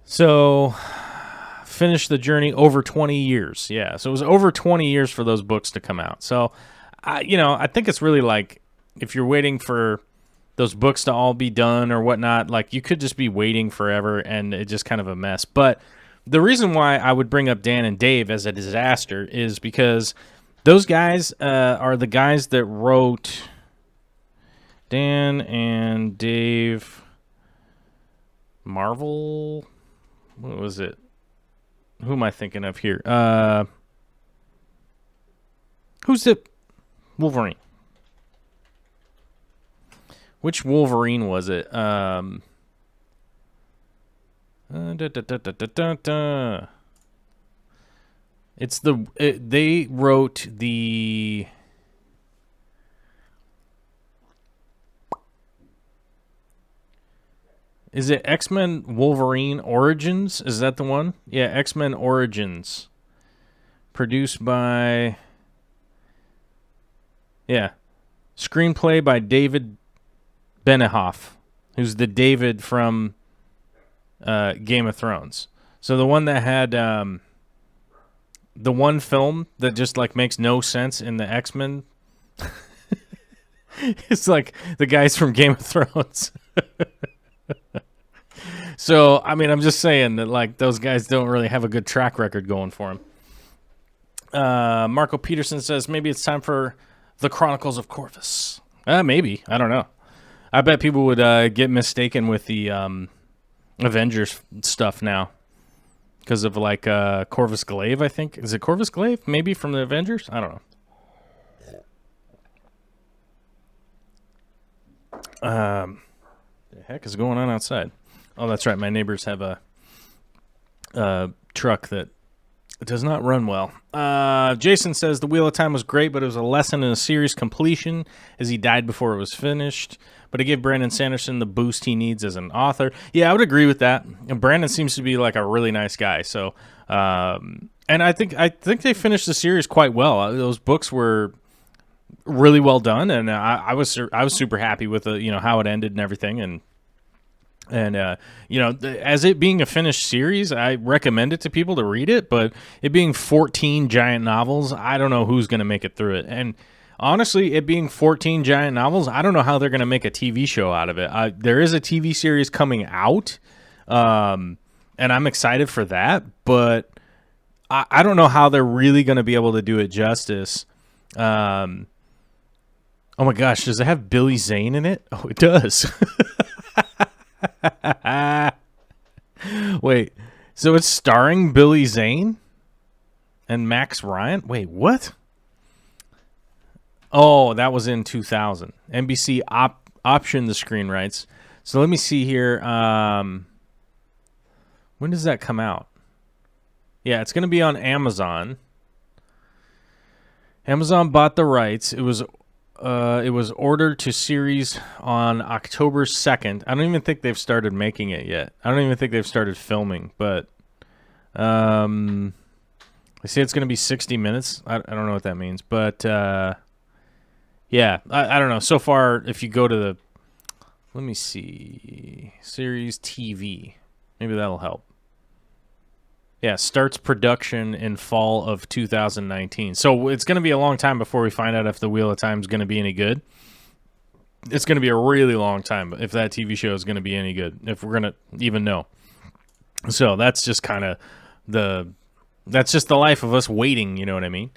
So, finish the journey over 20 years. Yeah, so it was over 20 years for those books to come out. So, I think it's really like, if you're waiting for those books to all be done or whatnot, like, you could just be waiting forever, and it's just kind of a mess. But the reason why I would bring up Dan and Dave as a disaster is because those guys are the guys that wrote... Dan and Dave Marvel. What was it? Who am I thinking of here? Who's the Wolverine? Which Wolverine was it? It's they wrote the... Is it X-Men Wolverine Origins? Is that the one? Yeah, X-Men Origins. Produced by... Yeah. Screenplay by David Benioff, who's the David from Game of Thrones. So the one that had... the one film that just, like, makes no sense in the X-Men... It's like the guys from Game of Thrones. So, I mean, I'm just saying that, like, those guys don't really have a good track record going for them. Marco Peterson says, maybe it's time for the Chronicles of Corvus. Maybe. I don't know. I bet people would get mistaken with the Avengers stuff now. Because of, like, Corvus Glaive, I think. Is it Corvus Glaive? Maybe from the Avengers? I don't know. The heck is going on outside? Oh, that's right. My neighbors have a truck that does not run well. Jason says the Wheel of Time was great, but it was a lesson in a series completion as he died before it was finished. But it gave Brandon Sanderson the boost he needs as an author. Yeah, I would agree with that. And Brandon seems to be like a really nice guy. So, and I think they finished the series quite well. Those books were really well done, and I was super happy with how it ended and everything. And as it being a finished series, I recommend it to people to read it, but it being 14 giant novels, I don't know who's going to make it through it. And honestly, it being 14 giant novels, I don't know how they're going to make a TV show out of it. There is a TV series coming out, and and I'm excited for that, but I don't know how they're really going to be able to do it justice. Oh my gosh, does it have Billy Zane in it? Oh, it does. Wait, so it's starring Billy Zane and Max Ryan? Wait, what? Oh, that was in 2000. NBC optioned the screen rights. So let me see here. When does that come out? Yeah, it's going to be on Amazon. Amazon bought the rights. It was ordered to series on October 2nd. I don't even think they've started making it yet. I don't even think they've started filming, but they say it's going to be 60 minutes. I don't know what that means, but yeah, I don't know. So far, if you go to the, let me see, series TV, maybe that'll help. Yeah, starts production in fall of 2019. So it's going to be a long time before we find out if the Wheel of Time is going to be any good. It's going to be a really long time if that TV show is going to be any good, if we're going to even know. So that's just kind of that's just the life of us waiting, you know what I mean?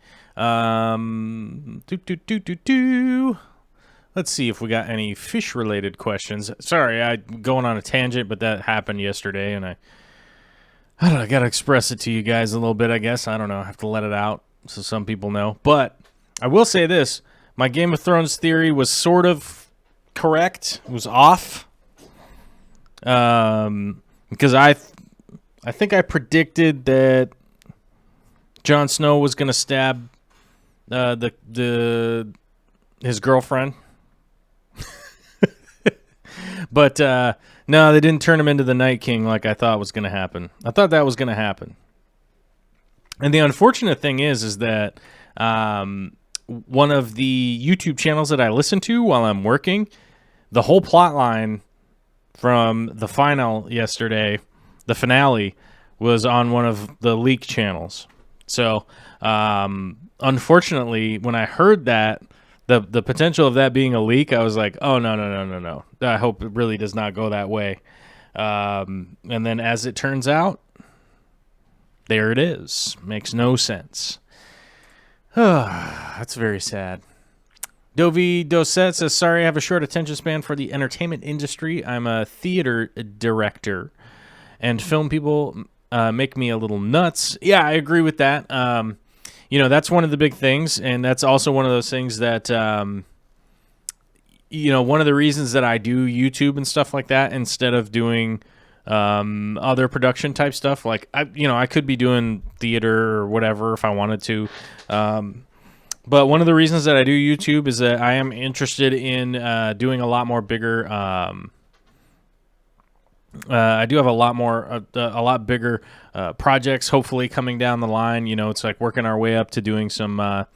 Let's see if we got any fish-related questions. Sorry, I'm going on a tangent, but that happened yesterday, and I don't know, I got to express it to you guys a little bit, I guess. I don't know. I have to let it out so some people know. But I will say this. My Game of Thrones theory was sort of correct. It was off. Because I think I predicted that Jon Snow was going to stab his girlfriend. But no, they didn't turn him into the Night King like I thought was going to happen. I thought that was going to happen. And the unfortunate thing is that one of the YouTube channels that I listen to while I'm working, the whole plot line from the final yesterday, the finale, was on one of the leak channels. So, unfortunately, when I heard that, the potential of that being a leak, I was like, oh, no. I hope it really does not go that way. And then as it turns out, there it is. Makes no sense. That's very sad. Dovi Dosset says, sorry, I have a short attention span for the entertainment industry. I'm a theater director, and film people make me a little nuts. Yeah, I agree with that. You know, that's one of the big things, and that's also one of those things that, you know, one of the reasons that I do YouTube and stuff like that instead of doing other production type stuff. Like, I could be doing theater or whatever if I wanted to. But one of the reasons that I do YouTube is that I am interested in doing a lot more bigger. I do have a lot bigger projects hopefully coming down the line. You know, it's like working our way up to doing some,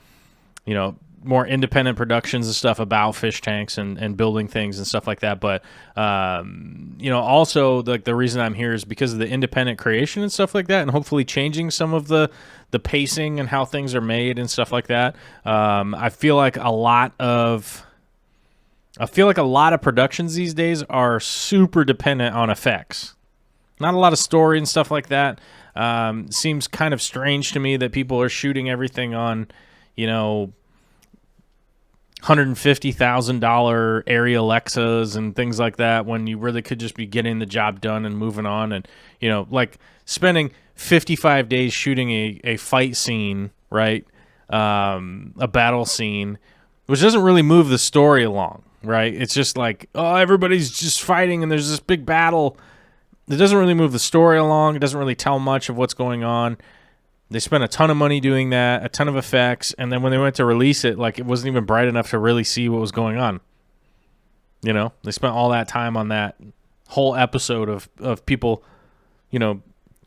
more independent productions and stuff about fish tanks and building things and stuff like that. But, also the reason I'm here is because of the independent creation and stuff like that, and hopefully changing some of the pacing and how things are made and stuff like that. I feel like a lot of productions these days are super dependent on effects. Not a lot of story and stuff like that. Seems kind of strange to me that people are shooting everything on, $150,000 Arri Alexas and things like that when you really could just be getting the job done and moving on, and like spending 55 days shooting a fight scene, right? A battle scene, which doesn't really move the story along, right? It's just like, oh, everybody's just fighting and there's this big battle. It doesn't really move the story along. It doesn't really tell much of what's going on. They spent a ton of money doing that, a ton of effects, and then when they went to release it, like, it wasn't even bright enough to really see what was going on. They spent all that time on that whole episode of people,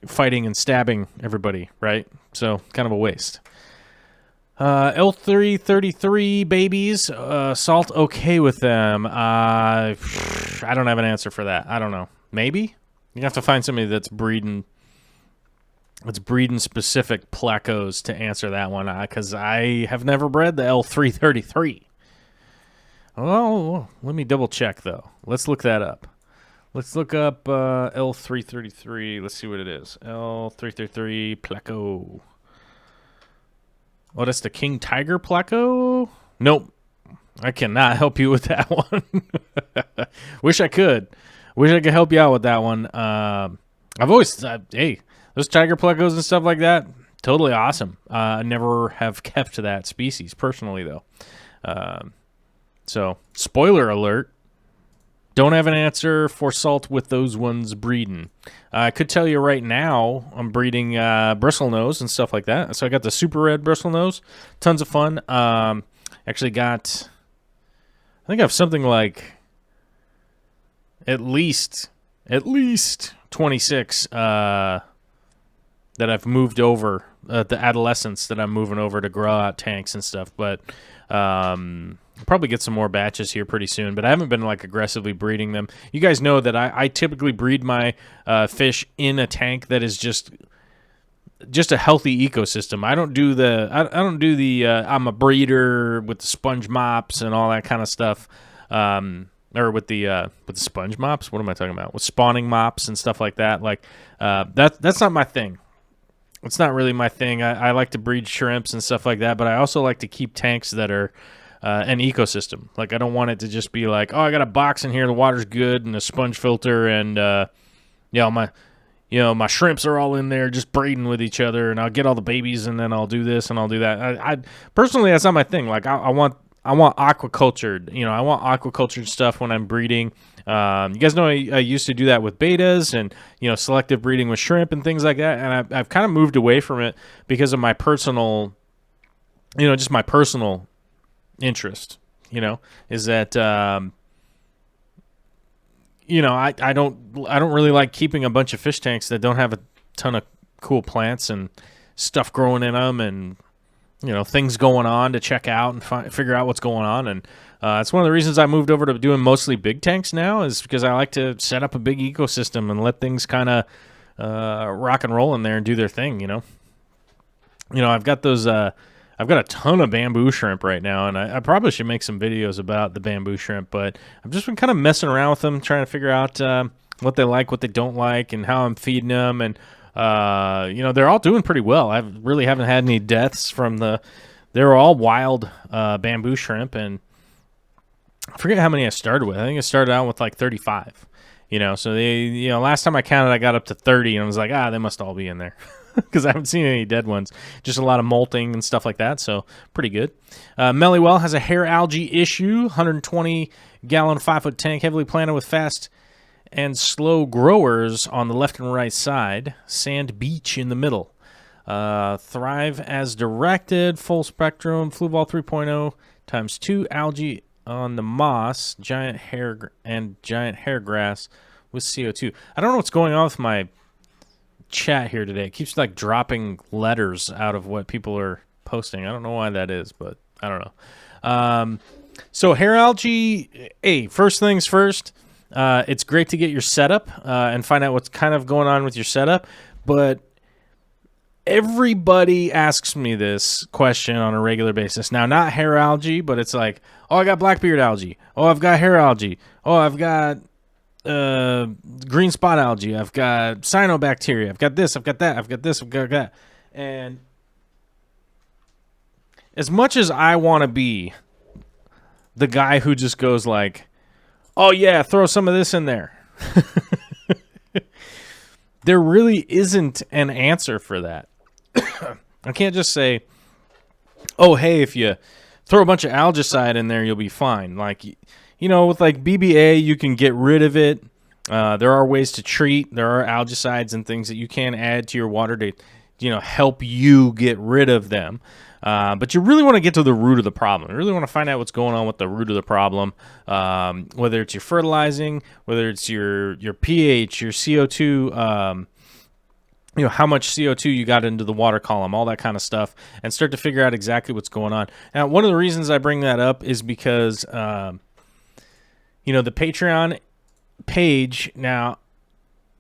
fighting and stabbing everybody, right? So, kind of a waste. L333 babies, salt okay with them? I don't have an answer for that. I don't know. Maybe? You have to find somebody that's breeding specific plecos to answer that one, because I have never bred the L333. Oh, let me double check, though. Let's look that up. Let's look up L333. Let's see what it is. L333 Pleco. Oh, that's the King Tiger Pleco? Nope. I cannot help you with that one. Wish I could. Wish I could help you out with that one. I've always, hey, those tiger plecos and stuff like that, totally awesome. I never have kept that species personally, though. So, spoiler alert. Don't have an answer for salt with those ones breeding. I could tell you right now, I'm breeding bristlenose and stuff like that. So I got the super red bristlenose, tons of fun. Actually got, I think I have something like at least 26 that I've moved over, the adolescents that I'm moving over to grow out tanks and stuff. But I'll probably get some more batches here pretty soon, but I haven't been like aggressively breeding them. You guys know that I typically breed my fish in a tank that is just a healthy ecosystem. I don't do the I'm a breeder with the sponge mops and all that kind of stuff. Or with the sponge mops. What am I talking about? With spawning mops and stuff like that. Like that's not my thing. It's not really my thing. I like to breed shrimps and stuff like that, but I also like to keep tanks that are an ecosystem. Like, I don't want it to just be like, oh, I got a box in here, the water's good, and a sponge filter, and my shrimps are all in there just breeding with each other, and I'll get all the babies, and then I'll do this and I'll do that. I personally, that's not my thing. Like, I want aquacultured. I want aquacultured stuff when I'm breeding. You guys know I used to do that with betas and selective breeding with shrimp and things like that, and I've kind of moved away from it because of my personal, just my personal interest. Is that I don't really like keeping a bunch of fish tanks that don't have a ton of cool plants and stuff growing in them and things going on to check out and figure out what's going on. And it's one of the reasons I moved over to doing mostly big tanks now, is because I like to set up a big ecosystem and let things kind of rock and roll in there and do their thing. I've got those. I've got a ton of bamboo shrimp right now, and I probably should make some videos about the bamboo shrimp, but I've just been kind of messing around with them, trying to figure out what they like, what they don't like, and how I'm feeding them. And they're all doing pretty well. I really haven't had any deaths from they're all wild bamboo shrimp, and I forget how many I started with. I think I started out with like 35. So they, last time I counted, I got up to 30, and I was like, they must all be in there. Because I haven't seen any dead ones. Just a lot of molting and stuff like that, so pretty good. Mellywell has a hair algae issue, 120-gallon 5-foot tank, heavily planted with fast and slow growers on the left and right side, sand beach in the middle. Thrive as directed, full spectrum, flu ball 3.0 times 2, algae on the moss, giant hair grass with CO2. I don't know what's going on with my chat here today. It keeps like dropping letters out of what people are posting. I don't know why that is, but I don't know. So hair algae, first things first, it's great to get your setup and find out what's kind of going on with your setup, but everybody asks me this question on a regular basis. Now, not hair algae, but it's like, oh, I got blackbeard algae. Oh, I've got hair algae. Oh, I've got green spot algae. I've got cyanobacteria. I've got this. I've got that. I've got this. I've got that. And as much as I want to be the guy who just goes like, oh yeah, throw some of this in there, there really isn't an answer for that. I can't just say, oh hey, if you throw a bunch of algicide in there, you'll be fine. Like, with like BBA, you can get rid of it. There are ways to treat. There are algicides and things that you can add to your water to, help you get rid of them. But you really want to get to the root of the problem. You really want to find out what's going on with the root of the problem, whether it's your fertilizing, whether it's your pH, your CO2, how much CO2 you got into the water column, all that kind of stuff, and start to figure out exactly what's going on. Now, one of the reasons I bring that up is because, the Patreon page now,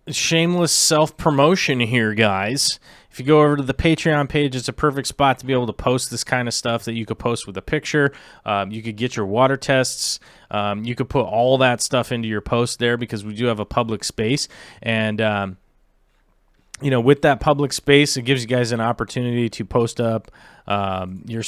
shameless self-promotion here, guys. If you go over to the Patreon page, it's a perfect spot to be able to post this kind of stuff that you could post with a picture. You could get your water tests. You could put all that stuff into your post there because we do have a public space. And, with that public space, it gives you guys an opportunity to post up your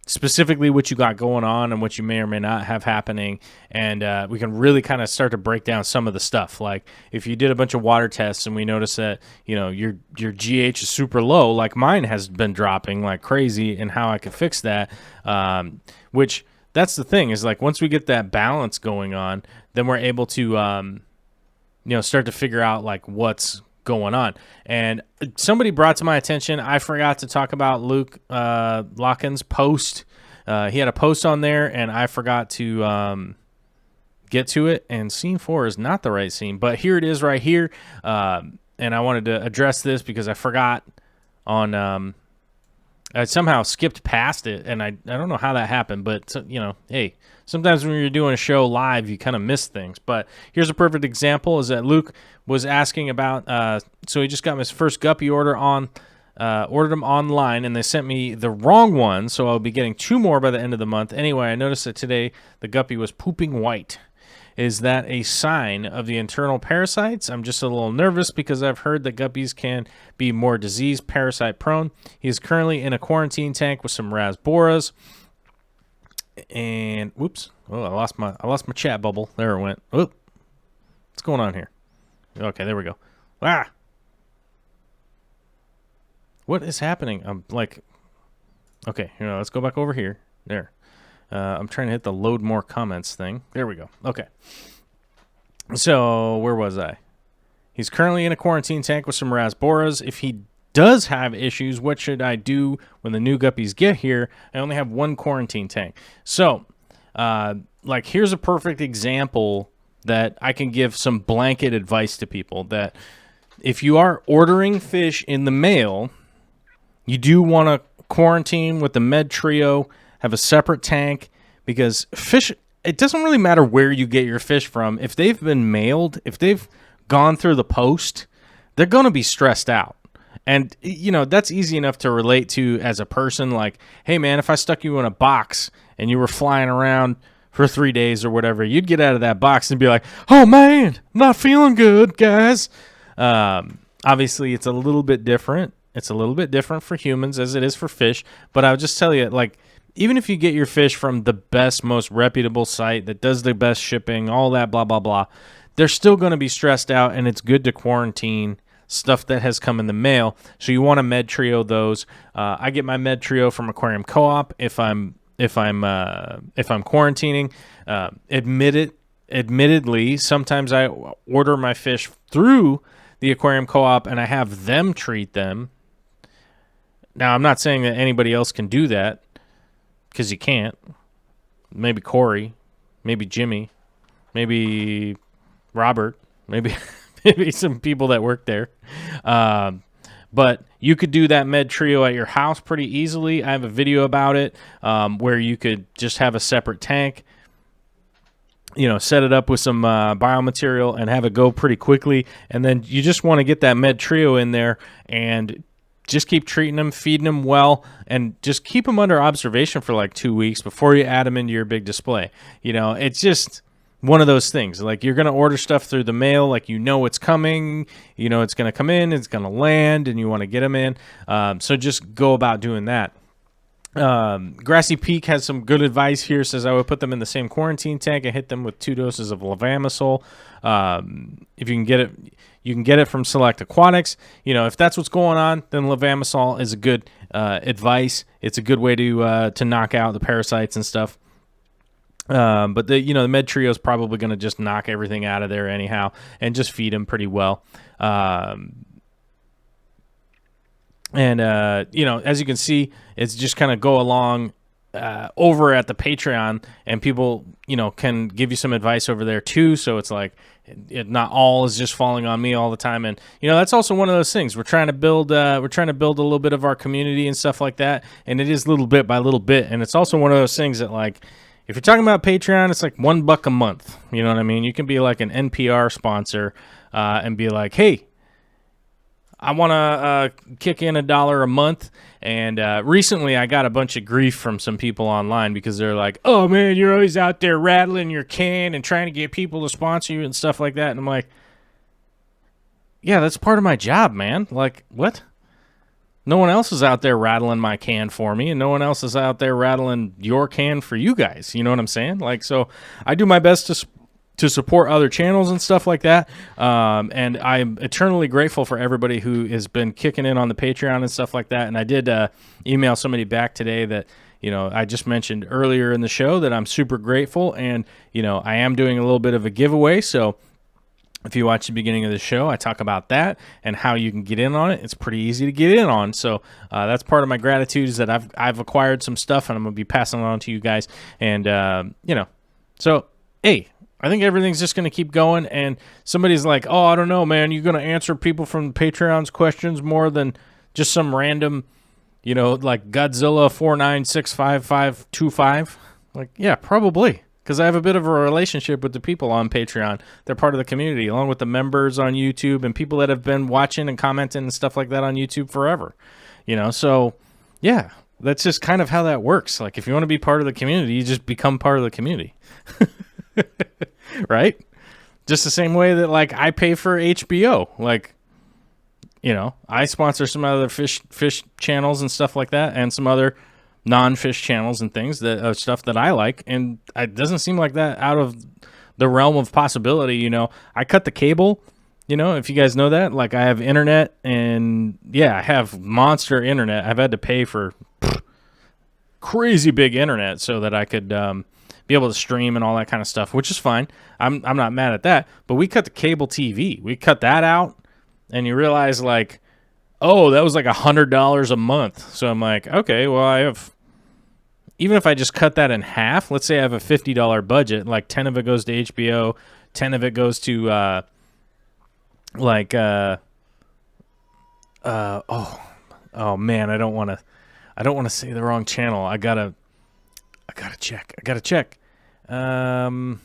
specifically what you got going on and what you may or may not have happening, and we can really kind of start to break down some of the stuff. Like if you did a bunch of water tests and we notice that your GH is super low, like mine has been dropping like crazy, and how I can fix that. Which that's the thing is, like, once we get that balance going on, then we're able to start to figure out like what's going on. And somebody brought to my attention, I forgot to talk about Luke Locken's post. He had a post on there, and I forgot to get to it. And scene 4 is not the right scene, but here it is right here. And I wanted to address this because I forgot on. I somehow skipped past it, and I don't know how that happened, but hey, sometimes when you're doing a show live, you kind of miss things. But here's a perfect example: is that Luke was asking about. So he just got his first guppy ordered them online, and they sent me the wrong one, so I'll be getting 2 more by the end of the month. Anyway, I noticed that today the guppy was pooping white. Is that a sign of the internal parasites? I'm just a little nervous because I've heard that guppies can be more disease parasite prone. He is currently in a quarantine tank with some rasboras. And whoops! Oh, I lost my chat bubble. There it went. Oh, what's going on here? Okay, there we go. Ah, what is happening? I'm like, okay, let's go back over here. There. I'm trying to hit the load more comments thing. There we go. Okay. So where was I? He's currently in a quarantine tank with some rasboras. If he does have issues, what should I do when the new guppies get here? I only have 1 quarantine tank. So, here's a perfect example that I can give some blanket advice to people, that if you are ordering fish in the mail, you do want to quarantine with the Med Trio, have a separate tank, because fish, it doesn't really matter where you get your fish from. If they've been mailed, if they've gone through the post, they're going to be stressed out. And, that's easy enough to relate to as a person. Like, hey, man, if I stuck you in a box and you were flying around for 3 days or whatever, you'd get out of that box and be like, oh, man, not feeling good, guys. Obviously, it's a little bit different. It's a little bit different for humans as it is for fish. But I'll just tell you, like, even if you get your fish from the best, most reputable site that does the best shipping, all that, blah, blah, blah, they're still going to be stressed out, and it's good to quarantine stuff that has come in the mail. So you want to Med Trio those. I get my Med Trio from Aquarium Co-op if I'm quarantining. Admittedly, sometimes I order my fish through the Aquarium Co-op and I have them treat them. Now, I'm not saying that anybody else can do that, because you can't. Maybe Corey, maybe Jimmy, maybe Robert, maybe some people that work there. But you could do that Med Trio at your house pretty easily. I have a video about it where you could just have a separate tank, set it up with some biomaterial and have it go pretty quickly. And then you just want to get that Med Trio in there and just keep treating them, feeding them well, and just keep them under observation for like 2 weeks before you add them into your big display. It's just one of those things. Like, you're going to order stuff through the mail, like it's coming, it's going to come in, it's going to land, and you want to get them in. So just go about doing that. Grassy Peak has some good advice here. Says I would put them in the same quarantine tank and hit them with 2 doses of levamisole. If you can get it, you can get it from Select Aquatics. If that's what's going on, then levamisole is a good advice. It's a good way to knock out the parasites and stuff. But the Med Trio is probably going to just knock everything out of there anyhow, and just feed them pretty well. As you can see, it's just kind of go along over at the Patreon, and people, can give you some advice over there too. So it's like, not all is just falling on me all the time. And, that's also one of those things. We're trying to build a little bit of our community and stuff like that. And it is little bit by little bit. And it's also one of those things that, like, if you're talking about Patreon, it's like $1 a month. You know what I mean? You can be like an NPR sponsor and be like, hey, I want to kick in $1 a month. And recently I got a bunch of grief from some people online because they're like, oh, man, you're always out there rattling your can and trying to get people to sponsor you and stuff like that. And I'm like, yeah, that's part of my job, man. Like, what? No one else is out there rattling my can for me, and no one else is out there rattling your can for you guys. You know what I'm saying? Like, so I do my best to support other channels and stuff like that. And I'm eternally grateful for everybody who has been kicking in on the Patreon and stuff like that. And I did email somebody back today that, you know, I just mentioned earlier in the show that I'm super grateful. And, you know, I am doing a little bit of a giveaway. So if you watch the beginning of the show, I talk about that and how you can get in on it. It's pretty easy to get in on. So that's part of my gratitude is that I've acquired some stuff and I'm going to be passing it on to you guys. And, you know, so, hey, I think everything's just going to keep going. And somebody's like, oh, I don't know, man. You're going to answer people from Patreon's questions more than just some random, you know, like Godzilla 4965525. Like, yeah, probably. Because I have a bit of a relationship with the people on Patreon. They're part of the community, along with the members on YouTube and people that have been watching and commenting and stuff like that on YouTube forever. You know, so, yeah, that's just kind of how that works. Like, if you want to be part of the community, you just become part of the community. Right? Just the same way that, like, I pay for HBO. Like, you know, I sponsor some other fish channels and stuff like that and some other non-fish channels and things that stuff that I like, and it doesn't seem like that out of the realm of possibility. You know, I cut the cable, you know, if you guys know that, like I have internet, and yeah, I have monster internet. I've had to pay for crazy big internet so that I could be able to stream and all that kind of stuff, which is fine. I'm not mad at that, but we cut the cable TV. We cut that out, and you realize, like, oh, that was like $100 a month. So I'm like, okay, well, I have, even if I just cut that in half, let's say I have a $50 budget, like 10 of it goes to HBO, 10 of it goes to, oh man, I don't want to say the wrong channel. I gotta check. Oh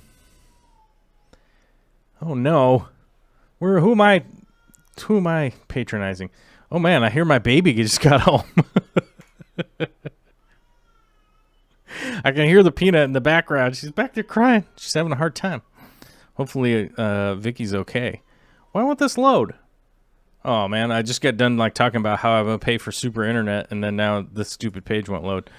no, who am I patronizing? Oh, man, I hear my baby just got home. I can hear the peanut in the background. She's back there crying. She's having a hard time. Hopefully, Vicky's okay. Why won't this load? Oh, man, I just got done like talking about how I'm going to pay for super internet, and then now this stupid page won't load.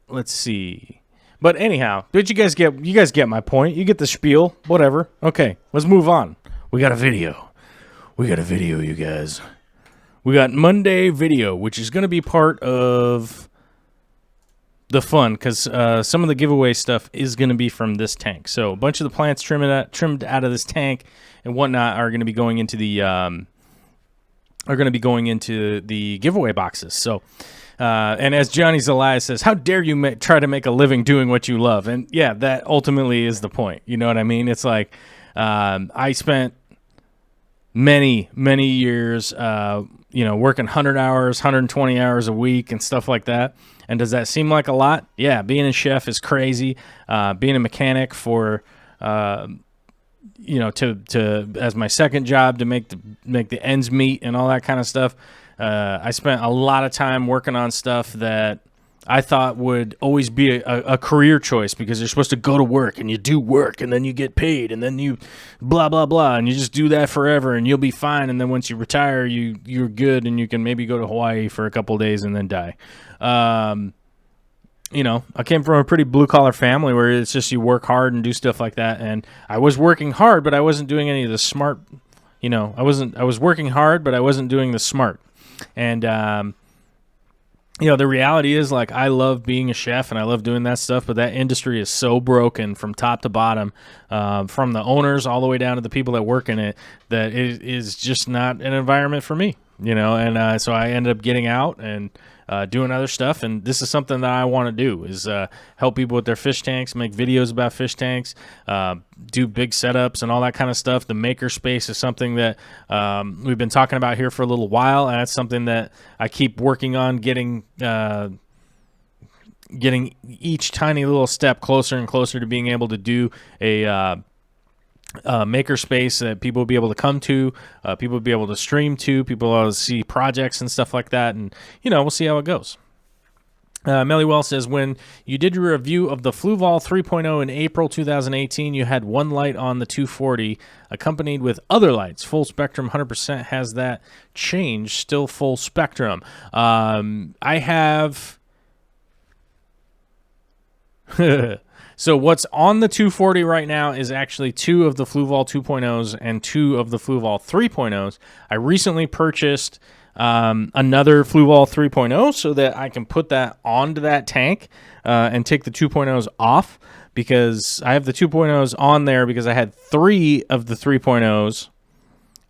Let's see. But anyhow, did you guys get my point? You get the spiel. Whatever. Okay, let's move on. We got a video. You guys. We got Monday video, which is going to be part of the fun, because some of the giveaway stuff is going to be from this tank. So a bunch of the plants trimmed out of this tank and whatnot are going to be going into the giveaway boxes. So, and as Johnny Zelaya says, how dare you try to make a living doing what you love? And yeah, that ultimately is the point. You know what I mean? It's like I spent many years, working 100 hours, 120 hours a week and stuff like that. And does that seem like a lot? Yeah, being a chef is crazy. Being a mechanic for, to as my second job to make the ends meet and all that kind of stuff. I spent a lot of time working on stuff that I thought would always be a career choice, because you're supposed to go to work and you do work and then you get paid and then you blah, blah, blah. And you just do that forever and you'll be fine. And then once you retire, you're good and you can maybe go to Hawaii for a couple of days and then die. I came from a pretty blue collar family where it's just you work hard and do stuff like that. And I was working hard, but I wasn't doing any of the smart, I was working hard, but I wasn't doing the smart. And, the reality is, like, I love being a chef and I love doing that stuff, but that industry is so broken from top to bottom, from the owners all the way down to the people that work in it, that it is just not an environment for me, and so I ended up getting out and doing other stuff, and this is something that I want to do, is help people with their fish tanks, make videos about fish tanks, do big setups and all that kind of stuff. The maker space is something that we've been talking about here for a little while, and that's something that I keep working on getting getting each tiny little step closer and closer to being able to do a makerspace that people will be able to come to, people will be able to stream to, people will be able to see projects and stuff like that, and we'll see how it goes. Mellywell says, when you did your review of the Fluval 3.0 in April 2018, you had one light on the 240 accompanied with other lights. Full spectrum 100%. Has that changed? Still full spectrum. I have... So what's on the 240 right now is actually 2 of the Fluval 2.0s and 2 of the Fluval 3.0s. I recently purchased another Fluval 3.0 so that I can put that onto that tank and take the 2.0s off, because I have the 2.0s on there because I had 3 of the 3.0s,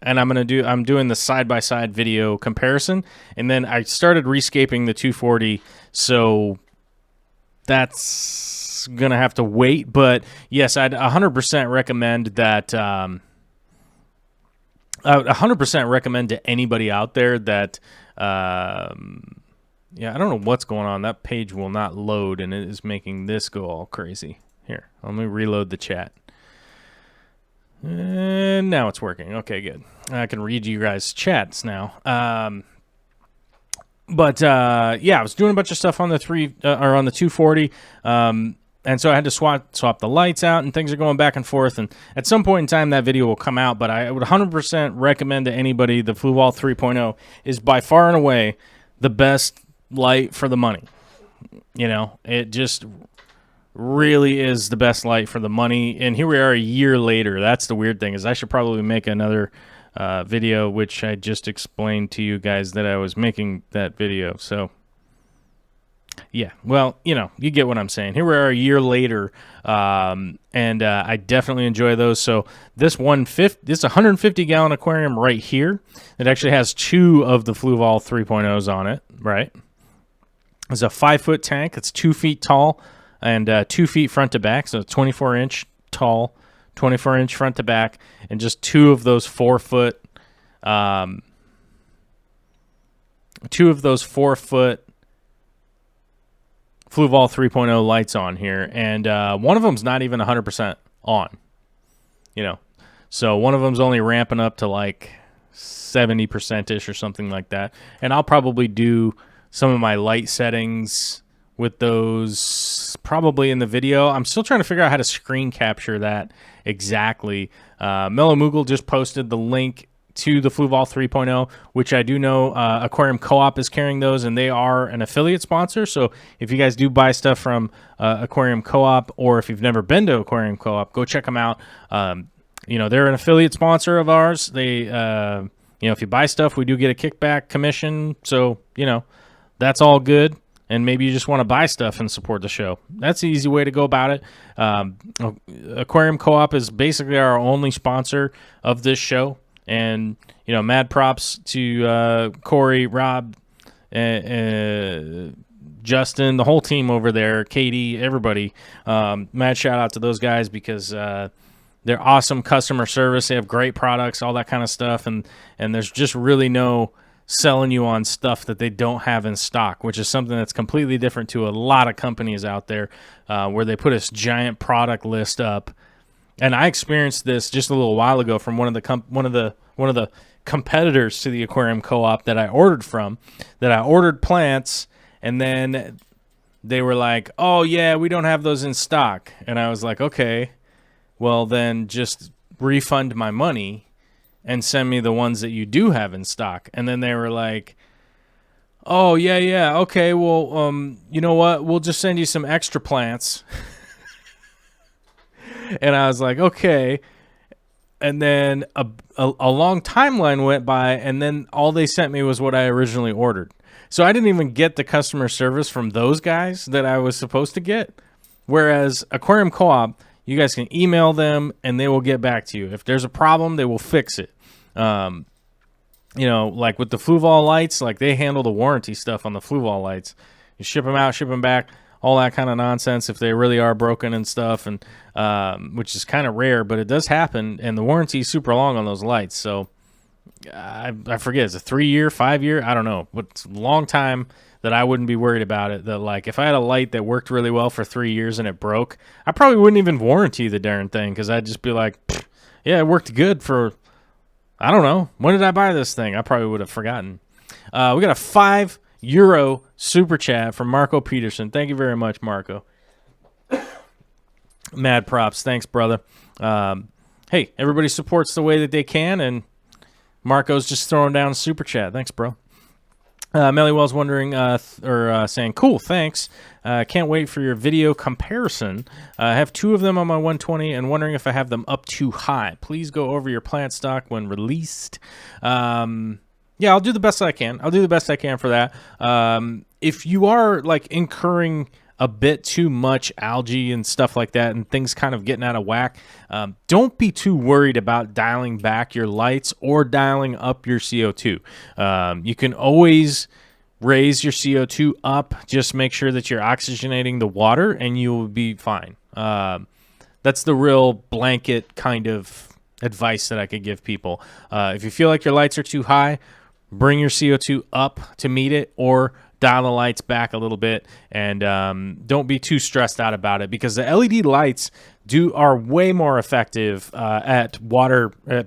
and I'm doing the side-by-side video comparison, and then I started rescaping the 240, so that's gonna have to wait. But yes, I'd 100% recommend that. I would 100% recommend to anybody out there that, I don't know what's going on. That page will not load, and it is making this go all crazy. Here, let me reload the chat. And now it's working. Okay, good. I can read you guys' chats now. I was doing a bunch of stuff on the 240. And so I had to swap the lights out, and things are going back and forth. And at some point in time, that video will come out. But I would 100% recommend to anybody the Fluval 3.0 is by far and away the best light for the money. It just really is the best light for the money. And here we are a year later. That's the weird thing, is I should probably make another video, which I just explained to you guys that I was making that video. So... yeah, well, you get what I'm saying. Here we are a year later, and I definitely enjoy those. So this 150-gallon aquarium right here, it actually has 2 of the Fluval 3.0s on it, right? It's a 5-foot tank. It's 2 feet tall and 2 feet front to back, so 24-inch tall, 24-inch front to back, and just 2 of those 4-foot, 4-foot Fluval 3.0 lights on here, and one of them's not even 100% on, so one of them's only ramping up to like 70%ish or something like that. And I'll probably do some of my light settings with those probably in the video. I'm still trying to figure out how to screen capture that exactly. Mellow Moogle just posted the link to the Fluval 3.0, which I do know Aquarium Co-op is carrying those, and they are an affiliate sponsor. So if you guys do buy stuff from Aquarium Co-op, or if you've never been to Aquarium Co-op, go check them out. They're an affiliate sponsor of ours. They, if you buy stuff, we do get a kickback commission. So, that's all good. And maybe you just want to buy stuff and support the show. That's the easy way to go about it. Aquarium Co-op is basically our only sponsor of this show. And, mad props to Corey, Rob, Justin, the whole team over there, Katie, everybody. Mad shout out to those guys, because they're awesome customer service. They have great products, all that kind of stuff. And there's just really no selling you on stuff that they don't have in stock, which is something that's completely different to a lot of companies out there, where they put a giant product list up. And I experienced this just a little while ago from one of the competitors to the Aquarium Co-op that I ordered from. That I ordered plants, and then they were like, "Oh yeah, we don't have those in stock." And I was like, "Okay, well then just refund my money and send me the ones that you do have in stock." And then they were like, "Oh yeah, okay, well you know what? We'll just send you some extra plants." And I was like, okay. And then a long timeline went by, and then all they sent me was what I originally ordered. So I didn't even get the customer service from those guys that I was supposed to get. Whereas Aquarium Co-op, you guys can email them, and they will get back to you. If there's a problem, they will fix it. Like with the Fluval lights, like they handle the warranty stuff on the Fluval lights. You ship them out, ship them back. All that kind of nonsense if they really are broken and stuff, and which is kind of rare, but it does happen, and the warranty is super long on those lights. So I forget, it's a 3-year, 5-year, I don't know, but it's a long time that I wouldn't be worried about it. That like if I had a light that worked really well for 3 years and it broke, I probably wouldn't even warranty the darn thing because I'd just be like, yeah, it worked good for, I don't know, when did I buy this thing? I probably would have forgotten. We got a €5 super chat from Marco Peterson. Thank you very much, Marco. Mad props. Thanks, brother. Hey, everybody supports the way that they can, and Marco's just throwing down a super chat. Thanks, bro. Melly Wells wondering, saying, cool, thanks. Can't wait for your video comparison. I have 2 of them on my 120 and wondering if I have them up too high. Please go over your plant stock when released. Yeah, I'll do the best I can. I'll do the best I can for that. If you are like incurring a bit too much algae and stuff like that and things kind of getting out of whack, don't be too worried about dialing back your lights or dialing up your CO2. You can always raise your CO2 up. Just make sure that you're oxygenating the water and you'll be fine. That's the real blanket kind of advice that I could give people. If you feel like your lights are too high, bring your CO2 up to meet it, or dial the lights back a little bit, and don't be too stressed out about it, because the LED lights are way more effective at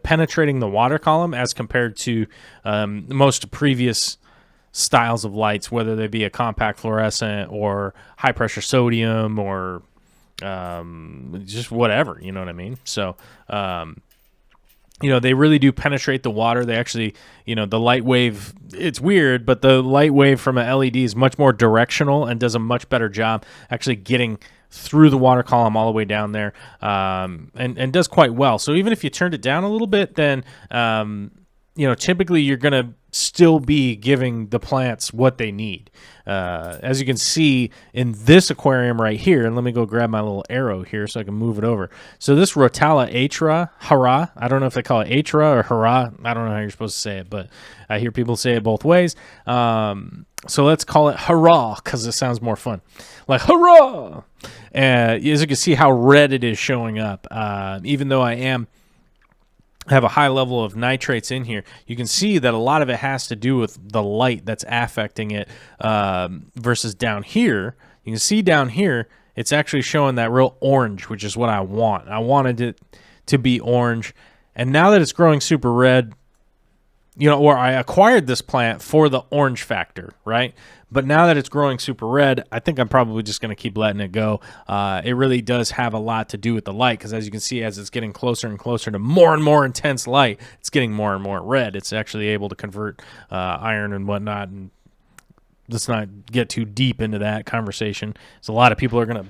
penetrating the water column as compared to most previous styles of lights, whether they be a compact fluorescent or high pressure sodium or just whatever, you know what I mean? So they really do penetrate the water. They actually, the light wave, it's weird, but the light wave from an LED is much more directional and does a much better job actually getting through the water column all the way down there, and does quite well. So even if you turned it down a little bit, then, typically you're going to still be giving the plants what they need. As you can see in this aquarium right here, and let me go grab my little arrow here so I can move it over. So this Rotala hara, I don't know if they call it atra or hara. I don't know how you're supposed to say it, but I hear people say it both ways. So let's call it hurrah because it sounds more fun. Like hurrah! As you can see how red it is showing up, even though I have a high level of nitrates in here, you can see that a lot of it has to do with the light that's affecting it, versus down here. You can see down here, it's actually showing that real orange, which is what I want. I wanted it to be orange. And now that it's growing super red, or I acquired this plant for the orange factor, right? But now that it's growing super red, I think I'm probably just going to keep letting it go. It really does have a lot to do with the light, because as you can see, as it's getting closer and closer to more and more intense light, it's getting more and more red. It's actually able to convert iron and whatnot. And let's not get too deep into that conversation. So a lot of people are going to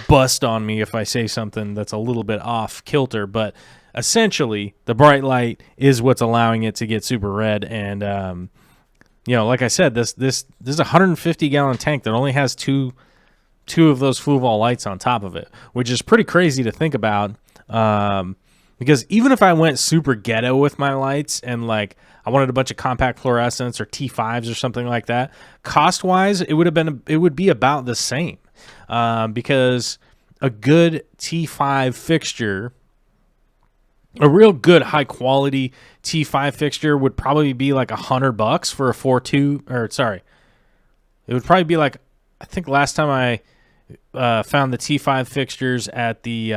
bust on me if I say something that's a little bit off kilter, but essentially the bright light is what's allowing it to get super red. And like I said, this is a 150-gallon tank that only has two of those Fluval lights on top of it, which is pretty crazy to think about. Because even if I went super ghetto with my lights and like I wanted a bunch of compact fluorescents or T5s or something like that, cost-wise, it would be about the same. Because a good T5 fixture, a real good high quality T5 fixture, would probably be like $100 for a 4.2, or sorry, it would probably be like, I think last time I found the T5 fixtures at the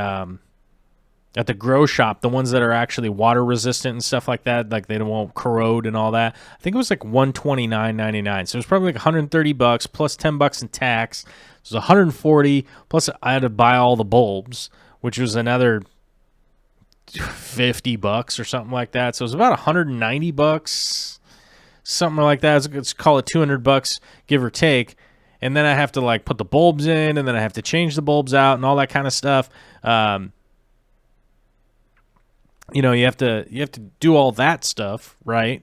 grow shop, the ones that are actually water resistant and stuff like that, like they won't corrode and all that, I think it was like $129.99. So it was probably like $130 plus $10 in tax. So it was $140, plus I had to buy all the bulbs, which was another $50 or something like that. So it was about $190, something like that. Let's call it $200, give or take. And then I have to like put the bulbs in, and then I have to change the bulbs out and all that kind of stuff. You have to do all that stuff, right?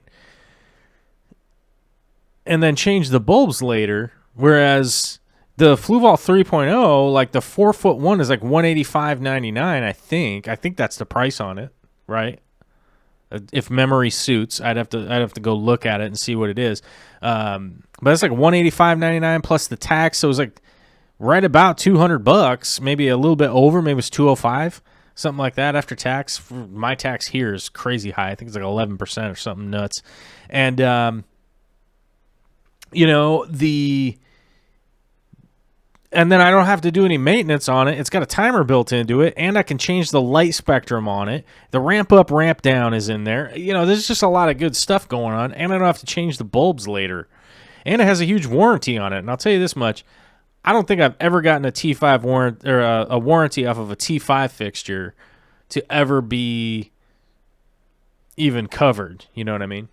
And then change the bulbs later. Whereas the Fluval 3.0, like the 4-foot one, is like $185.99. I think that's the price on it, right? If memory suits, I'd have to go look at it and see what it is. But it's like $185.99 plus the tax, so it was like right about $200, maybe a little bit over, maybe it's $205, something like that after tax. My tax here is crazy high. I think it's like 11% or something nuts. And you know, and then I don't have to do any maintenance on it. It's got a timer built into it, and I can change the light spectrum on it. The ramp up, ramp down is in there. You know, there's just a lot of good stuff going on, and I don't have to change the bulbs later. And it has a huge warranty on it. And I'll tell you this much: I don't think I've ever gotten a T5 warrant or a warranty off of a T5 fixture to ever be even covered. You know what I mean?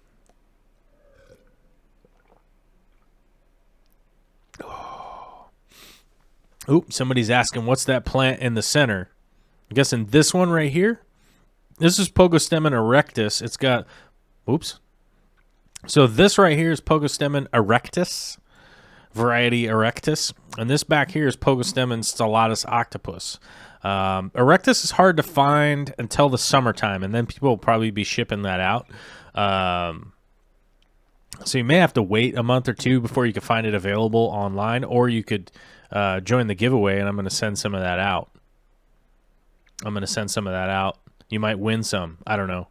Oop, somebody's asking, what's that plant in the center? I'm guessing this one right here. This is Pogostemon erectus. It's got, oops. So this right here is Pogostemon erectus, variety erectus. And this back here is Pogostemon stellatus octopus. Erectus is hard to find until the summertime, and then people will probably be shipping that out. So you may have to wait a month or two before you can find it available online, or you could join the giveaway, and I'm going to send some of that out. You might win some. I don't know.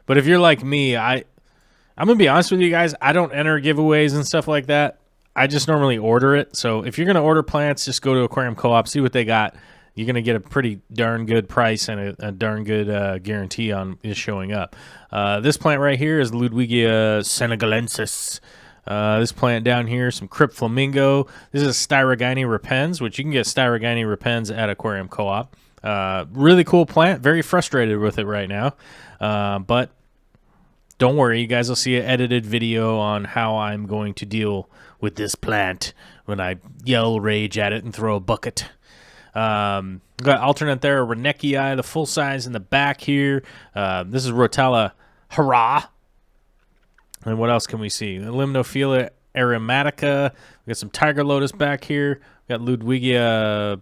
But if you're like me, I'm going to be honest with you guys. I don't enter giveaways and stuff like that. I just normally order it. So if you're going to order plants, just go to Aquarium Co-op, see what they got. You're going to get a pretty darn good price and a darn good guarantee on it showing up. This plant right here is Ludwigia senegalensis. This plant down here, some Crypt Flamingo. This is Styrogine repens, which you can get Styrogine repens at Aquarium Co-op. Really cool plant. Very frustrated with it right now. But don't worry, you guys will see an edited video on how I'm going to deal with this plant when I yell rage at it and throw a bucket. Got alternate there, Renekii, the full size in the back here. This is Rotella Hurrah. And what else can we see? Limnophila aromatica. We got some Tiger Lotus back here. We got Ludwigia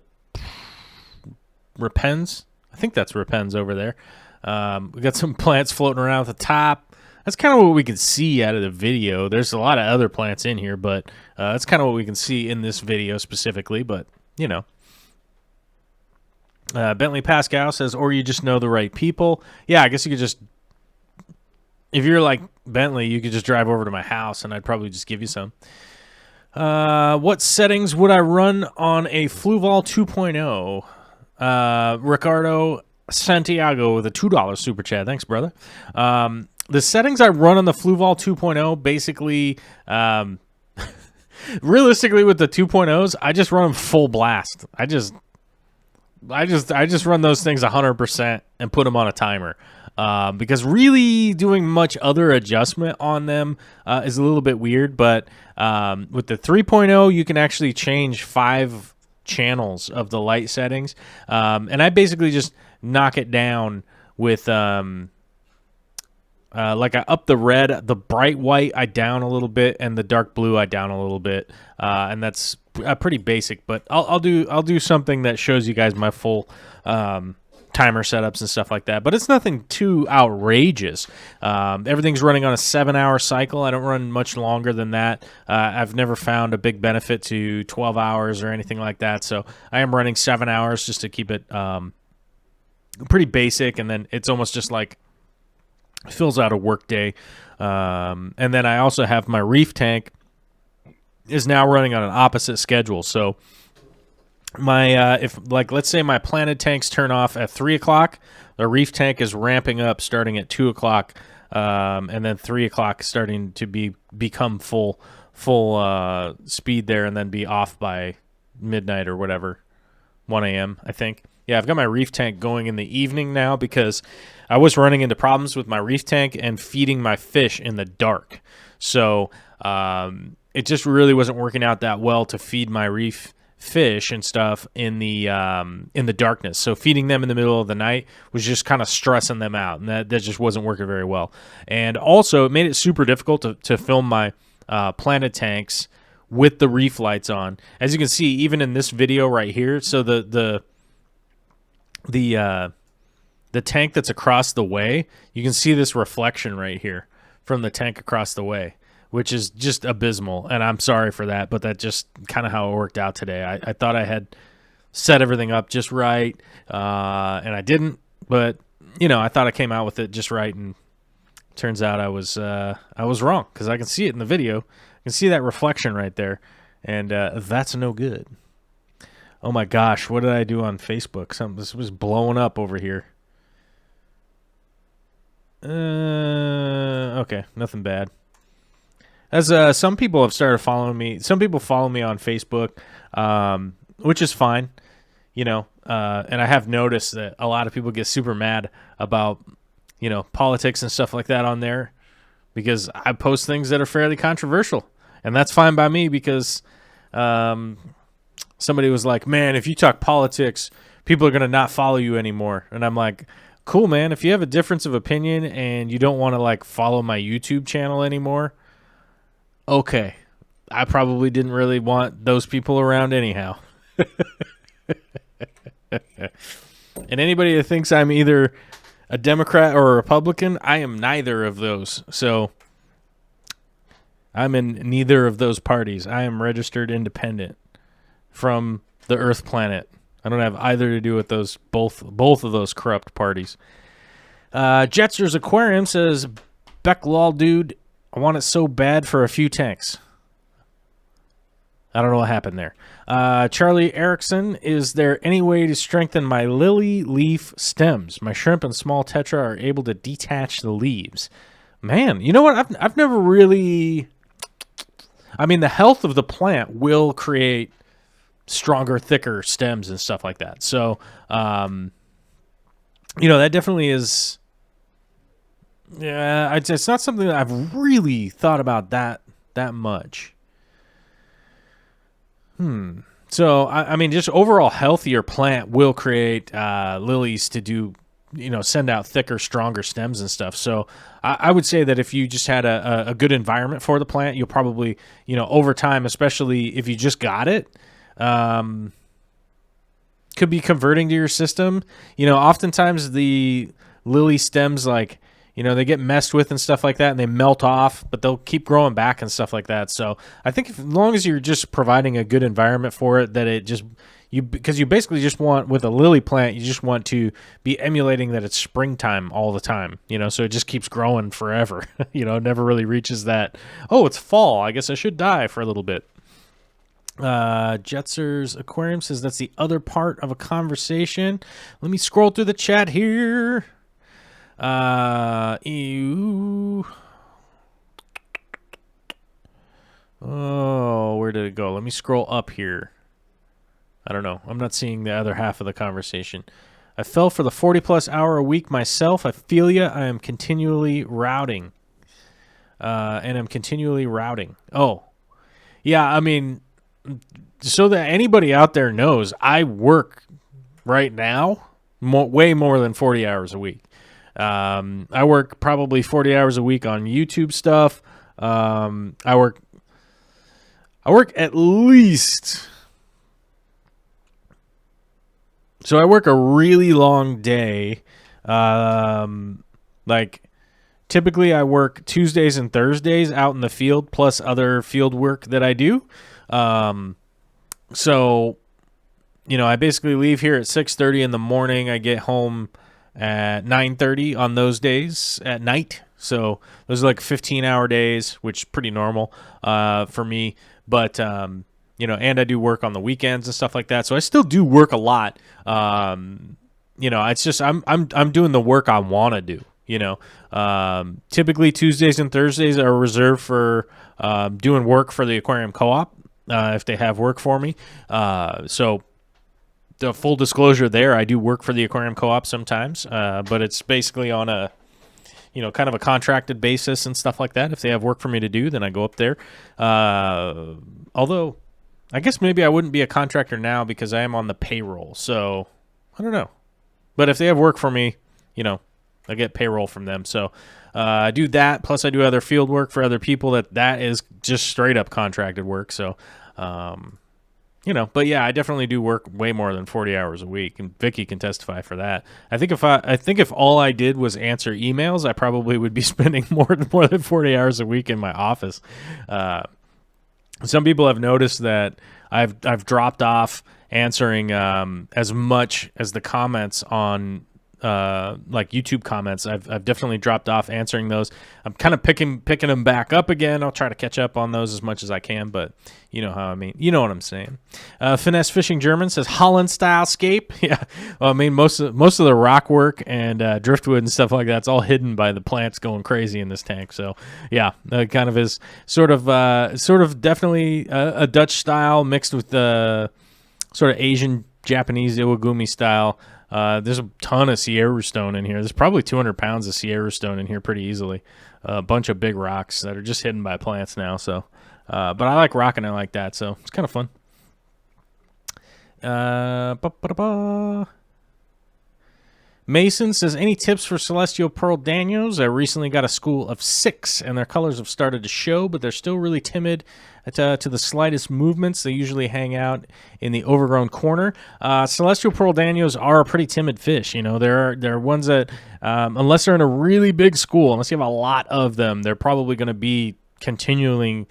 repens. I think that's repens over there. We got some plants floating around at the top. That's kind of what we can see out of the video. There's a lot of other plants in here, but that's kind of what we can see in this video specifically. But, you know. Bentley Pascal says, or you just know the right people. Yeah, I guess you could just, if you're like Bentley, you could just drive over to my house and I'd probably just give you some. What settings would I run on a Fluval 2.0? Ricardo Santiago with a $2 super chat. Thanks, brother. The settings I run on the Fluval 2.0, basically, realistically with the 2.0s, I just run them full blast. I just run those things 100% and put them on a timer. Because really doing much other adjustment on them is a little bit weird. But with the 3.0, you can actually change 5 channels of the light settings. And I basically just knock it down with like I up the red, the bright white I down a little bit, and the dark blue I down a little bit. And that's pretty basic, but I'll do something that shows you guys my full timer setups and stuff like that. But it's nothing too outrageous. Everything's running on a 7-hour cycle. I don't run much longer than that. I've never found a big benefit to 12 hours or anything like that. So I am running 7 hours just to keep it pretty basic, and then it's almost just like fills out a work day. And then I also have my reef tank is now running on an opposite schedule. So my if like let's say my planted tanks turn off at 3 o'clock, the reef tank is ramping up starting at 2 o'clock, and then 3 o'clock starting to become full speed there, and then be off by midnight or whatever, 1 a.m. I think. Yeah, I've got my reef tank going in the evening now because I was running into problems with my reef tank and feeding my fish in the dark. So it just really wasn't working out that well to feed my reef fish and stuff in the darkness. So feeding them in the middle of the night was just kind of stressing them out, and that just wasn't working very well. And also, it made it super difficult to film my planted tanks with the reef lights on. As you can see, even in this video right here, so the tank that's across the way, you can see this reflection right here from the tank across the way, which is just abysmal. And I'm sorry for that, but that just kind of how it worked out today. I thought I had set everything up just right, and I didn't. But, you know, I thought I came out with it just right, and turns out I was wrong, because I can see it in the video. can see that reflection right there, and that's no good. Oh my gosh, what did I do on Facebook? This was blowing up over here. Okay, nothing bad. As some people have started following me. Some people follow me on Facebook, which is fine, you know. And I have noticed that a lot of people get super mad about, you know, politics and stuff like that on there because I post things that are fairly controversial, and that's fine by me because somebody was like, "Man, if you talk politics, people are gonna not follow you anymore," and I'm like, cool, man. If you have a difference of opinion and you don't want to like follow my YouTube channel anymore, okay. I probably didn't really want those people around anyhow. And anybody that thinks I'm either a Democrat or a Republican, I am neither of those. So I'm in neither of those parties. I am registered independent from the Earth planet. I don't have either to do with those both of those corrupt parties. Jetster's Aquarium says, Becklall dude, I want it so bad for a few tanks. I don't know what happened there. Charlie Erickson, is there any way to strengthen my lily leaf stems? My shrimp and small tetra are able to detach the leaves. Man, you know what? I've never really... I mean, the health of the plant will create stronger, thicker stems and stuff like that. So, you know, that definitely is... Yeah, it's not something that I've really thought about that much. So, I mean, just overall healthier plant will create lilies to do, you know, send out thicker, stronger stems and stuff. So I would say that if you just had a good environment for the plant, you'll probably, you know, over time, especially if you just got it, could be converting to your system. You know, oftentimes the lily stems, like, you know, they get messed with and stuff like that, and they melt off, but they'll keep growing back and stuff like that. So I think as long as you're just providing a good environment for it, that it just, because you basically just want, with a lily plant, you just want to be emulating that it's springtime all the time, you know, so it just keeps growing forever. You know, it never really reaches that, oh, it's fall, I guess I should die for a little bit. Jetser's Aquarium says that's the other part of a conversation. Let me scroll through the chat here. Ew. Oh, where did it go? Let me scroll up here. I don't know. I'm not seeing the other half of the conversation. I fell for the 40-plus hour a week myself. I feel ya. I am continually routing. And I'm continually routing. Oh. Yeah, I mean, so that anybody out there knows, I work right now way more than 40 hours a week. I work probably 40 hours a week on YouTube stuff. I work at least, so I work a really long day. Like typically I work Tuesdays and Thursdays out in the field, plus other field work that I do. So, you know, I basically leave here at 6:30 in the morning. I get home at 9:30 on those days at night. So those are like 15-hour days, which is pretty normal for me. But you know, and I do work on the weekends and stuff like that. So I still do work a lot. You know, it's just I'm doing the work I want to do. You know, typically Tuesdays and Thursdays are reserved for doing work for the aquarium co-op if they have work for me. So the full disclosure there, I do work for the aquarium co-op sometimes, but it's basically on a, you know, kind of a contracted basis and stuff like that. If they have work for me to do, then I go up there. Although I guess maybe I wouldn't be a contractor now because I am on the payroll. So I don't know. But if they have work for me, you know, I get payroll from them. So I do that. Plus I do other field work for other people that is just straight up contracted work. So, you know, but yeah, I definitely do work way more than 40 hours a week, and Vicky can testify for that. I think if all I did was answer emails, I probably would be spending more than 40 hours a week in my office. Some people have noticed that I've dropped off answering as much as the comments on like YouTube comments. I've definitely dropped off answering those. I'm kind of picking them back up again. I'll try to catch up on those as much as I can, but you know how I mean. You know what I'm saying. Finesse Fishing German says Holland style scape. Yeah, well, I mean most of the rock work and driftwood and stuff like that's all hidden by the plants going crazy in this tank. So yeah, kind of is sort of definitely a Dutch style mixed with the sort of Asian Japanese Iwagumi style. There's a ton of Sierra stone in here. There's probably 200 pounds of Sierra stone in here pretty easily. A bunch of big rocks that are just hidden by plants now. So, but I like rocking it like that, so it's kind of fun. Mason says, any tips for Celestial Pearl Danios? I recently got a school of 6, and their colors have started to show, but they're still really timid to the slightest movements. They usually hang out in the overgrown corner. Celestial Pearl Danios are a pretty timid fish. You know, they're ones that, unless they're in a really big school, unless you have a lot of them, they're probably going to be continuing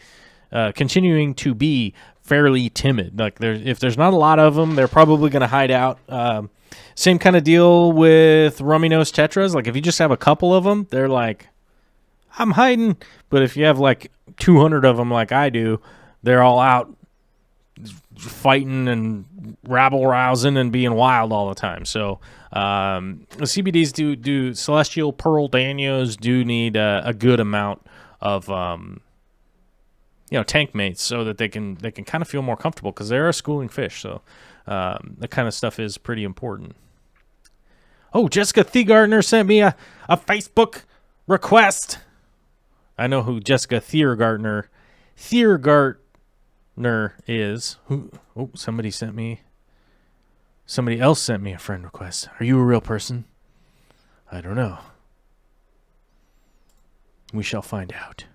to be fairly timid. Like if there's not a lot of them, they're probably going to hide out. Same kind of deal with rummy nose tetras. Like if you just have a couple of them, they're like, I'm hiding. But if you have like 200 of them like I do, they're all out fighting and rabble rousing and being wild all the time. So the CBDs do Celestial Pearl Danios do need a good amount of tank mates so that they can kind of feel more comfortable because they're a schooling fish. So that kind of stuff is pretty important. Oh, Jessica Thiegartner sent me a Facebook request. I know who Jessica Thiegartner is. Somebody else sent me a friend request. Are you a real person? I don't know. We shall find out.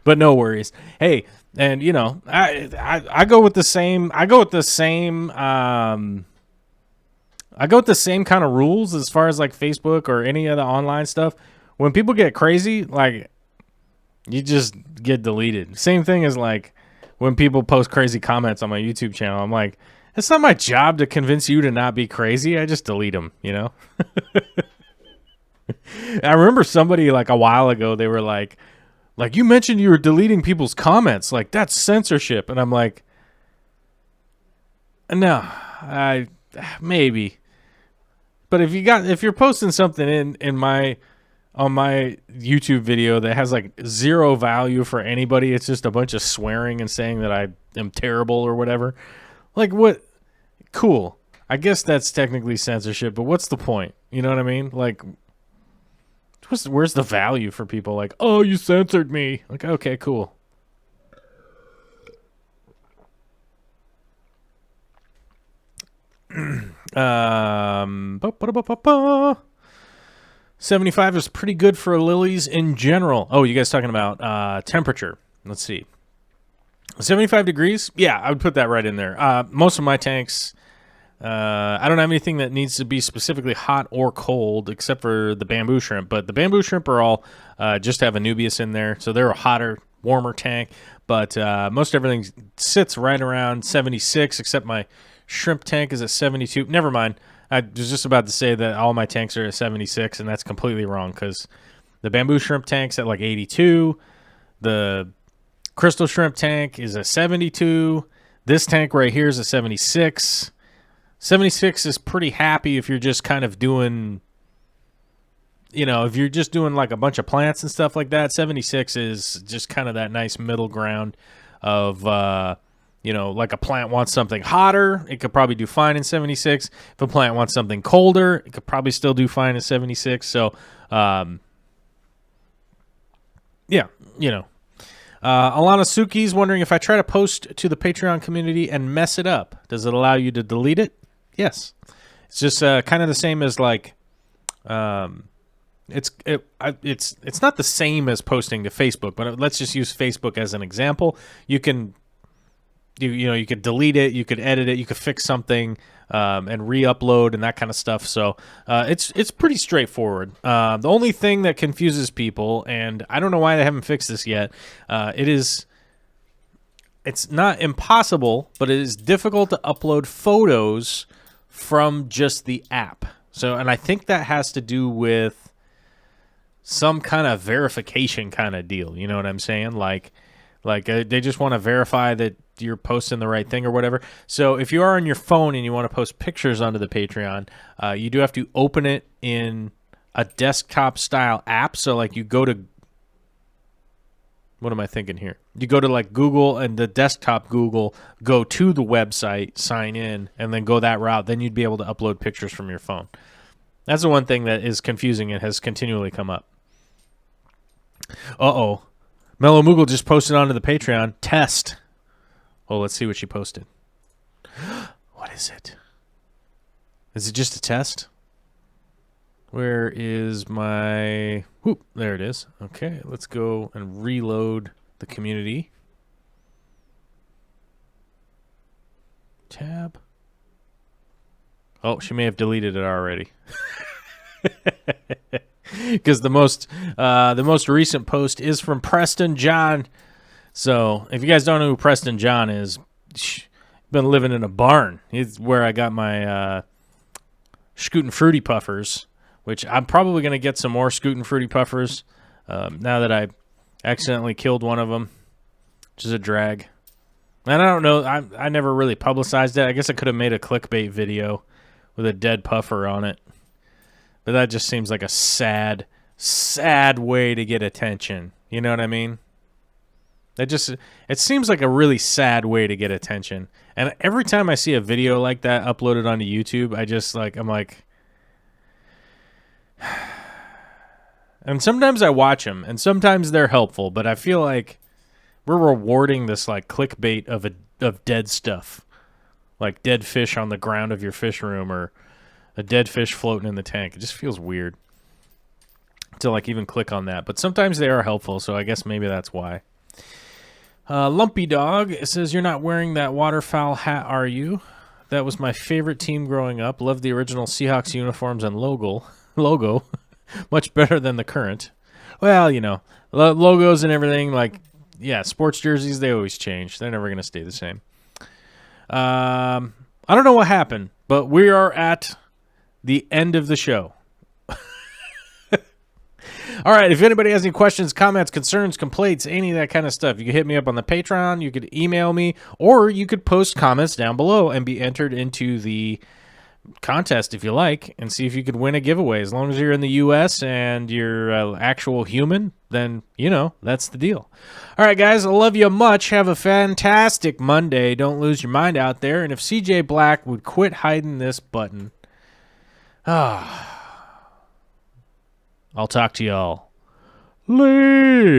But no worries. Hey, and you know, I go with the same. I go with the same kind of rules as far as like Facebook or any of the online stuff. When people get crazy, like you just get deleted. Same thing as like when people post crazy comments on my YouTube channel. I'm like, it's not my job to convince you to not be crazy. I just delete them, you know? I remember somebody like a while ago, they were like you mentioned you were deleting people's comments. Like that's censorship. And I'm like, no, maybe. But if you're posting something on my YouTube video that has like zero value for anybody, it's just a bunch of swearing and saying that I am terrible or whatever. Like what? Cool. I guess that's technically censorship, but what's the point? You know what I mean? Like, where's the value for people? Like, oh, you censored me. Like, okay, cool. Ba-ba-da-ba-ba-ba. 75 is pretty good for lilies in general. Oh, you guys talking about temperature. Let's see. 75 degrees? Yeah, I would put that right in there. Most of my tanks, I don't have anything that needs to be specifically hot or cold except for the bamboo shrimp. But the bamboo shrimp are all just have Anubias in there. So they're a hotter, warmer tank. But most everything sits right around 76 except my shrimp tank is at 72. Never mind. I was just about to say that all my tanks are at 76, and that's completely wrong because the bamboo shrimp tank's at like 82. The crystal shrimp tank is at 72. This tank right here is at 76. 76 is pretty happy if you're just kind of doing, if you're just doing like a bunch of plants and stuff like that. 76 is just kind of that nice middle ground of, like a plant wants something hotter, it could probably do fine in 76. If a plant wants something colder, it could probably still do fine in 76. So, Alana Suki's wondering if I try to post to the Patreon community and mess it up, does it allow you to delete it? Yes. It's just kind of the same as like, it's not the same as posting to Facebook, but let's just use Facebook as an example. You can. You could delete it, you could edit it, you could fix something and re-upload and that kind of stuff. So it's pretty straightforward. The only thing that confuses people, and I don't know why they haven't fixed this yet, it is it's not impossible, but it is difficult to upload photos from just the app. So, and I think that has to do with some kind of verification kind of deal. You know what I'm saying? Like they just want to verify that you're posting the right thing or whatever. So if you are on your phone and you want to post pictures onto the Patreon, you do have to open it in a desktop style app. So like you go to, what am I thinking here? You go to like Google and the desktop Google, go to the website, sign in, and then go that route. Then you'd be able to upload pictures from your phone. That's the one thing that is confusing and has continually come up. Uh-oh. Mellow Moogle just posted onto the Patreon. Test. Oh, let's see what she posted. What is it? Is it just a test? Where is my... Whoop, there it is. Okay, let's go and reload the community. Tab. Oh, she may have deleted it already. Because the most recent post is from Preston John. So if you guys don't know who Preston John is, been living in a barn. He's where I got my Scootin' Fruity Puffers, which I'm probably going to get some more Scootin' Fruity Puffers now that I accidentally killed one of them, which is a drag. And I don't know, I never really publicized it. I guess I could have made a clickbait video with a dead puffer on it. But that just seems like a sad, sad way to get attention. You know what I mean? It seems like a really sad way to get attention. And every time I see a video like that uploaded onto YouTube, I'm like... And sometimes I watch them, and sometimes they're helpful, but I feel like we're rewarding this like clickbait of dead stuff. Like dead fish on the ground of your fish room, or a dead fish floating in the tank. It just feels weird to like even click on that. But sometimes they are helpful, so I guess maybe that's why. Lumpy Dog, it says, "You're not wearing that waterfowl hat, are you? That was my favorite team growing up. Loved the original Seahawks uniforms and logo. Much better than the current." Well, you know, logos and everything, like, yeah, sports jerseys, they always change. They're never going to stay the same. I don't know what happened, but we are at the end of the show. All right, if anybody has any questions, comments, concerns, complaints, any of that kind of stuff, you can hit me up on the Patreon, you could email me, or you could post comments down below and be entered into the contest if you like, and see if you could win a giveaway. As long as you're in the U.S. and you're an actual human, then, you know, that's the deal. All right, guys, I love you much. Have a fantastic Monday. Don't lose your mind out there. And if CJ Black would quit hiding this button, I'll talk to y'all later.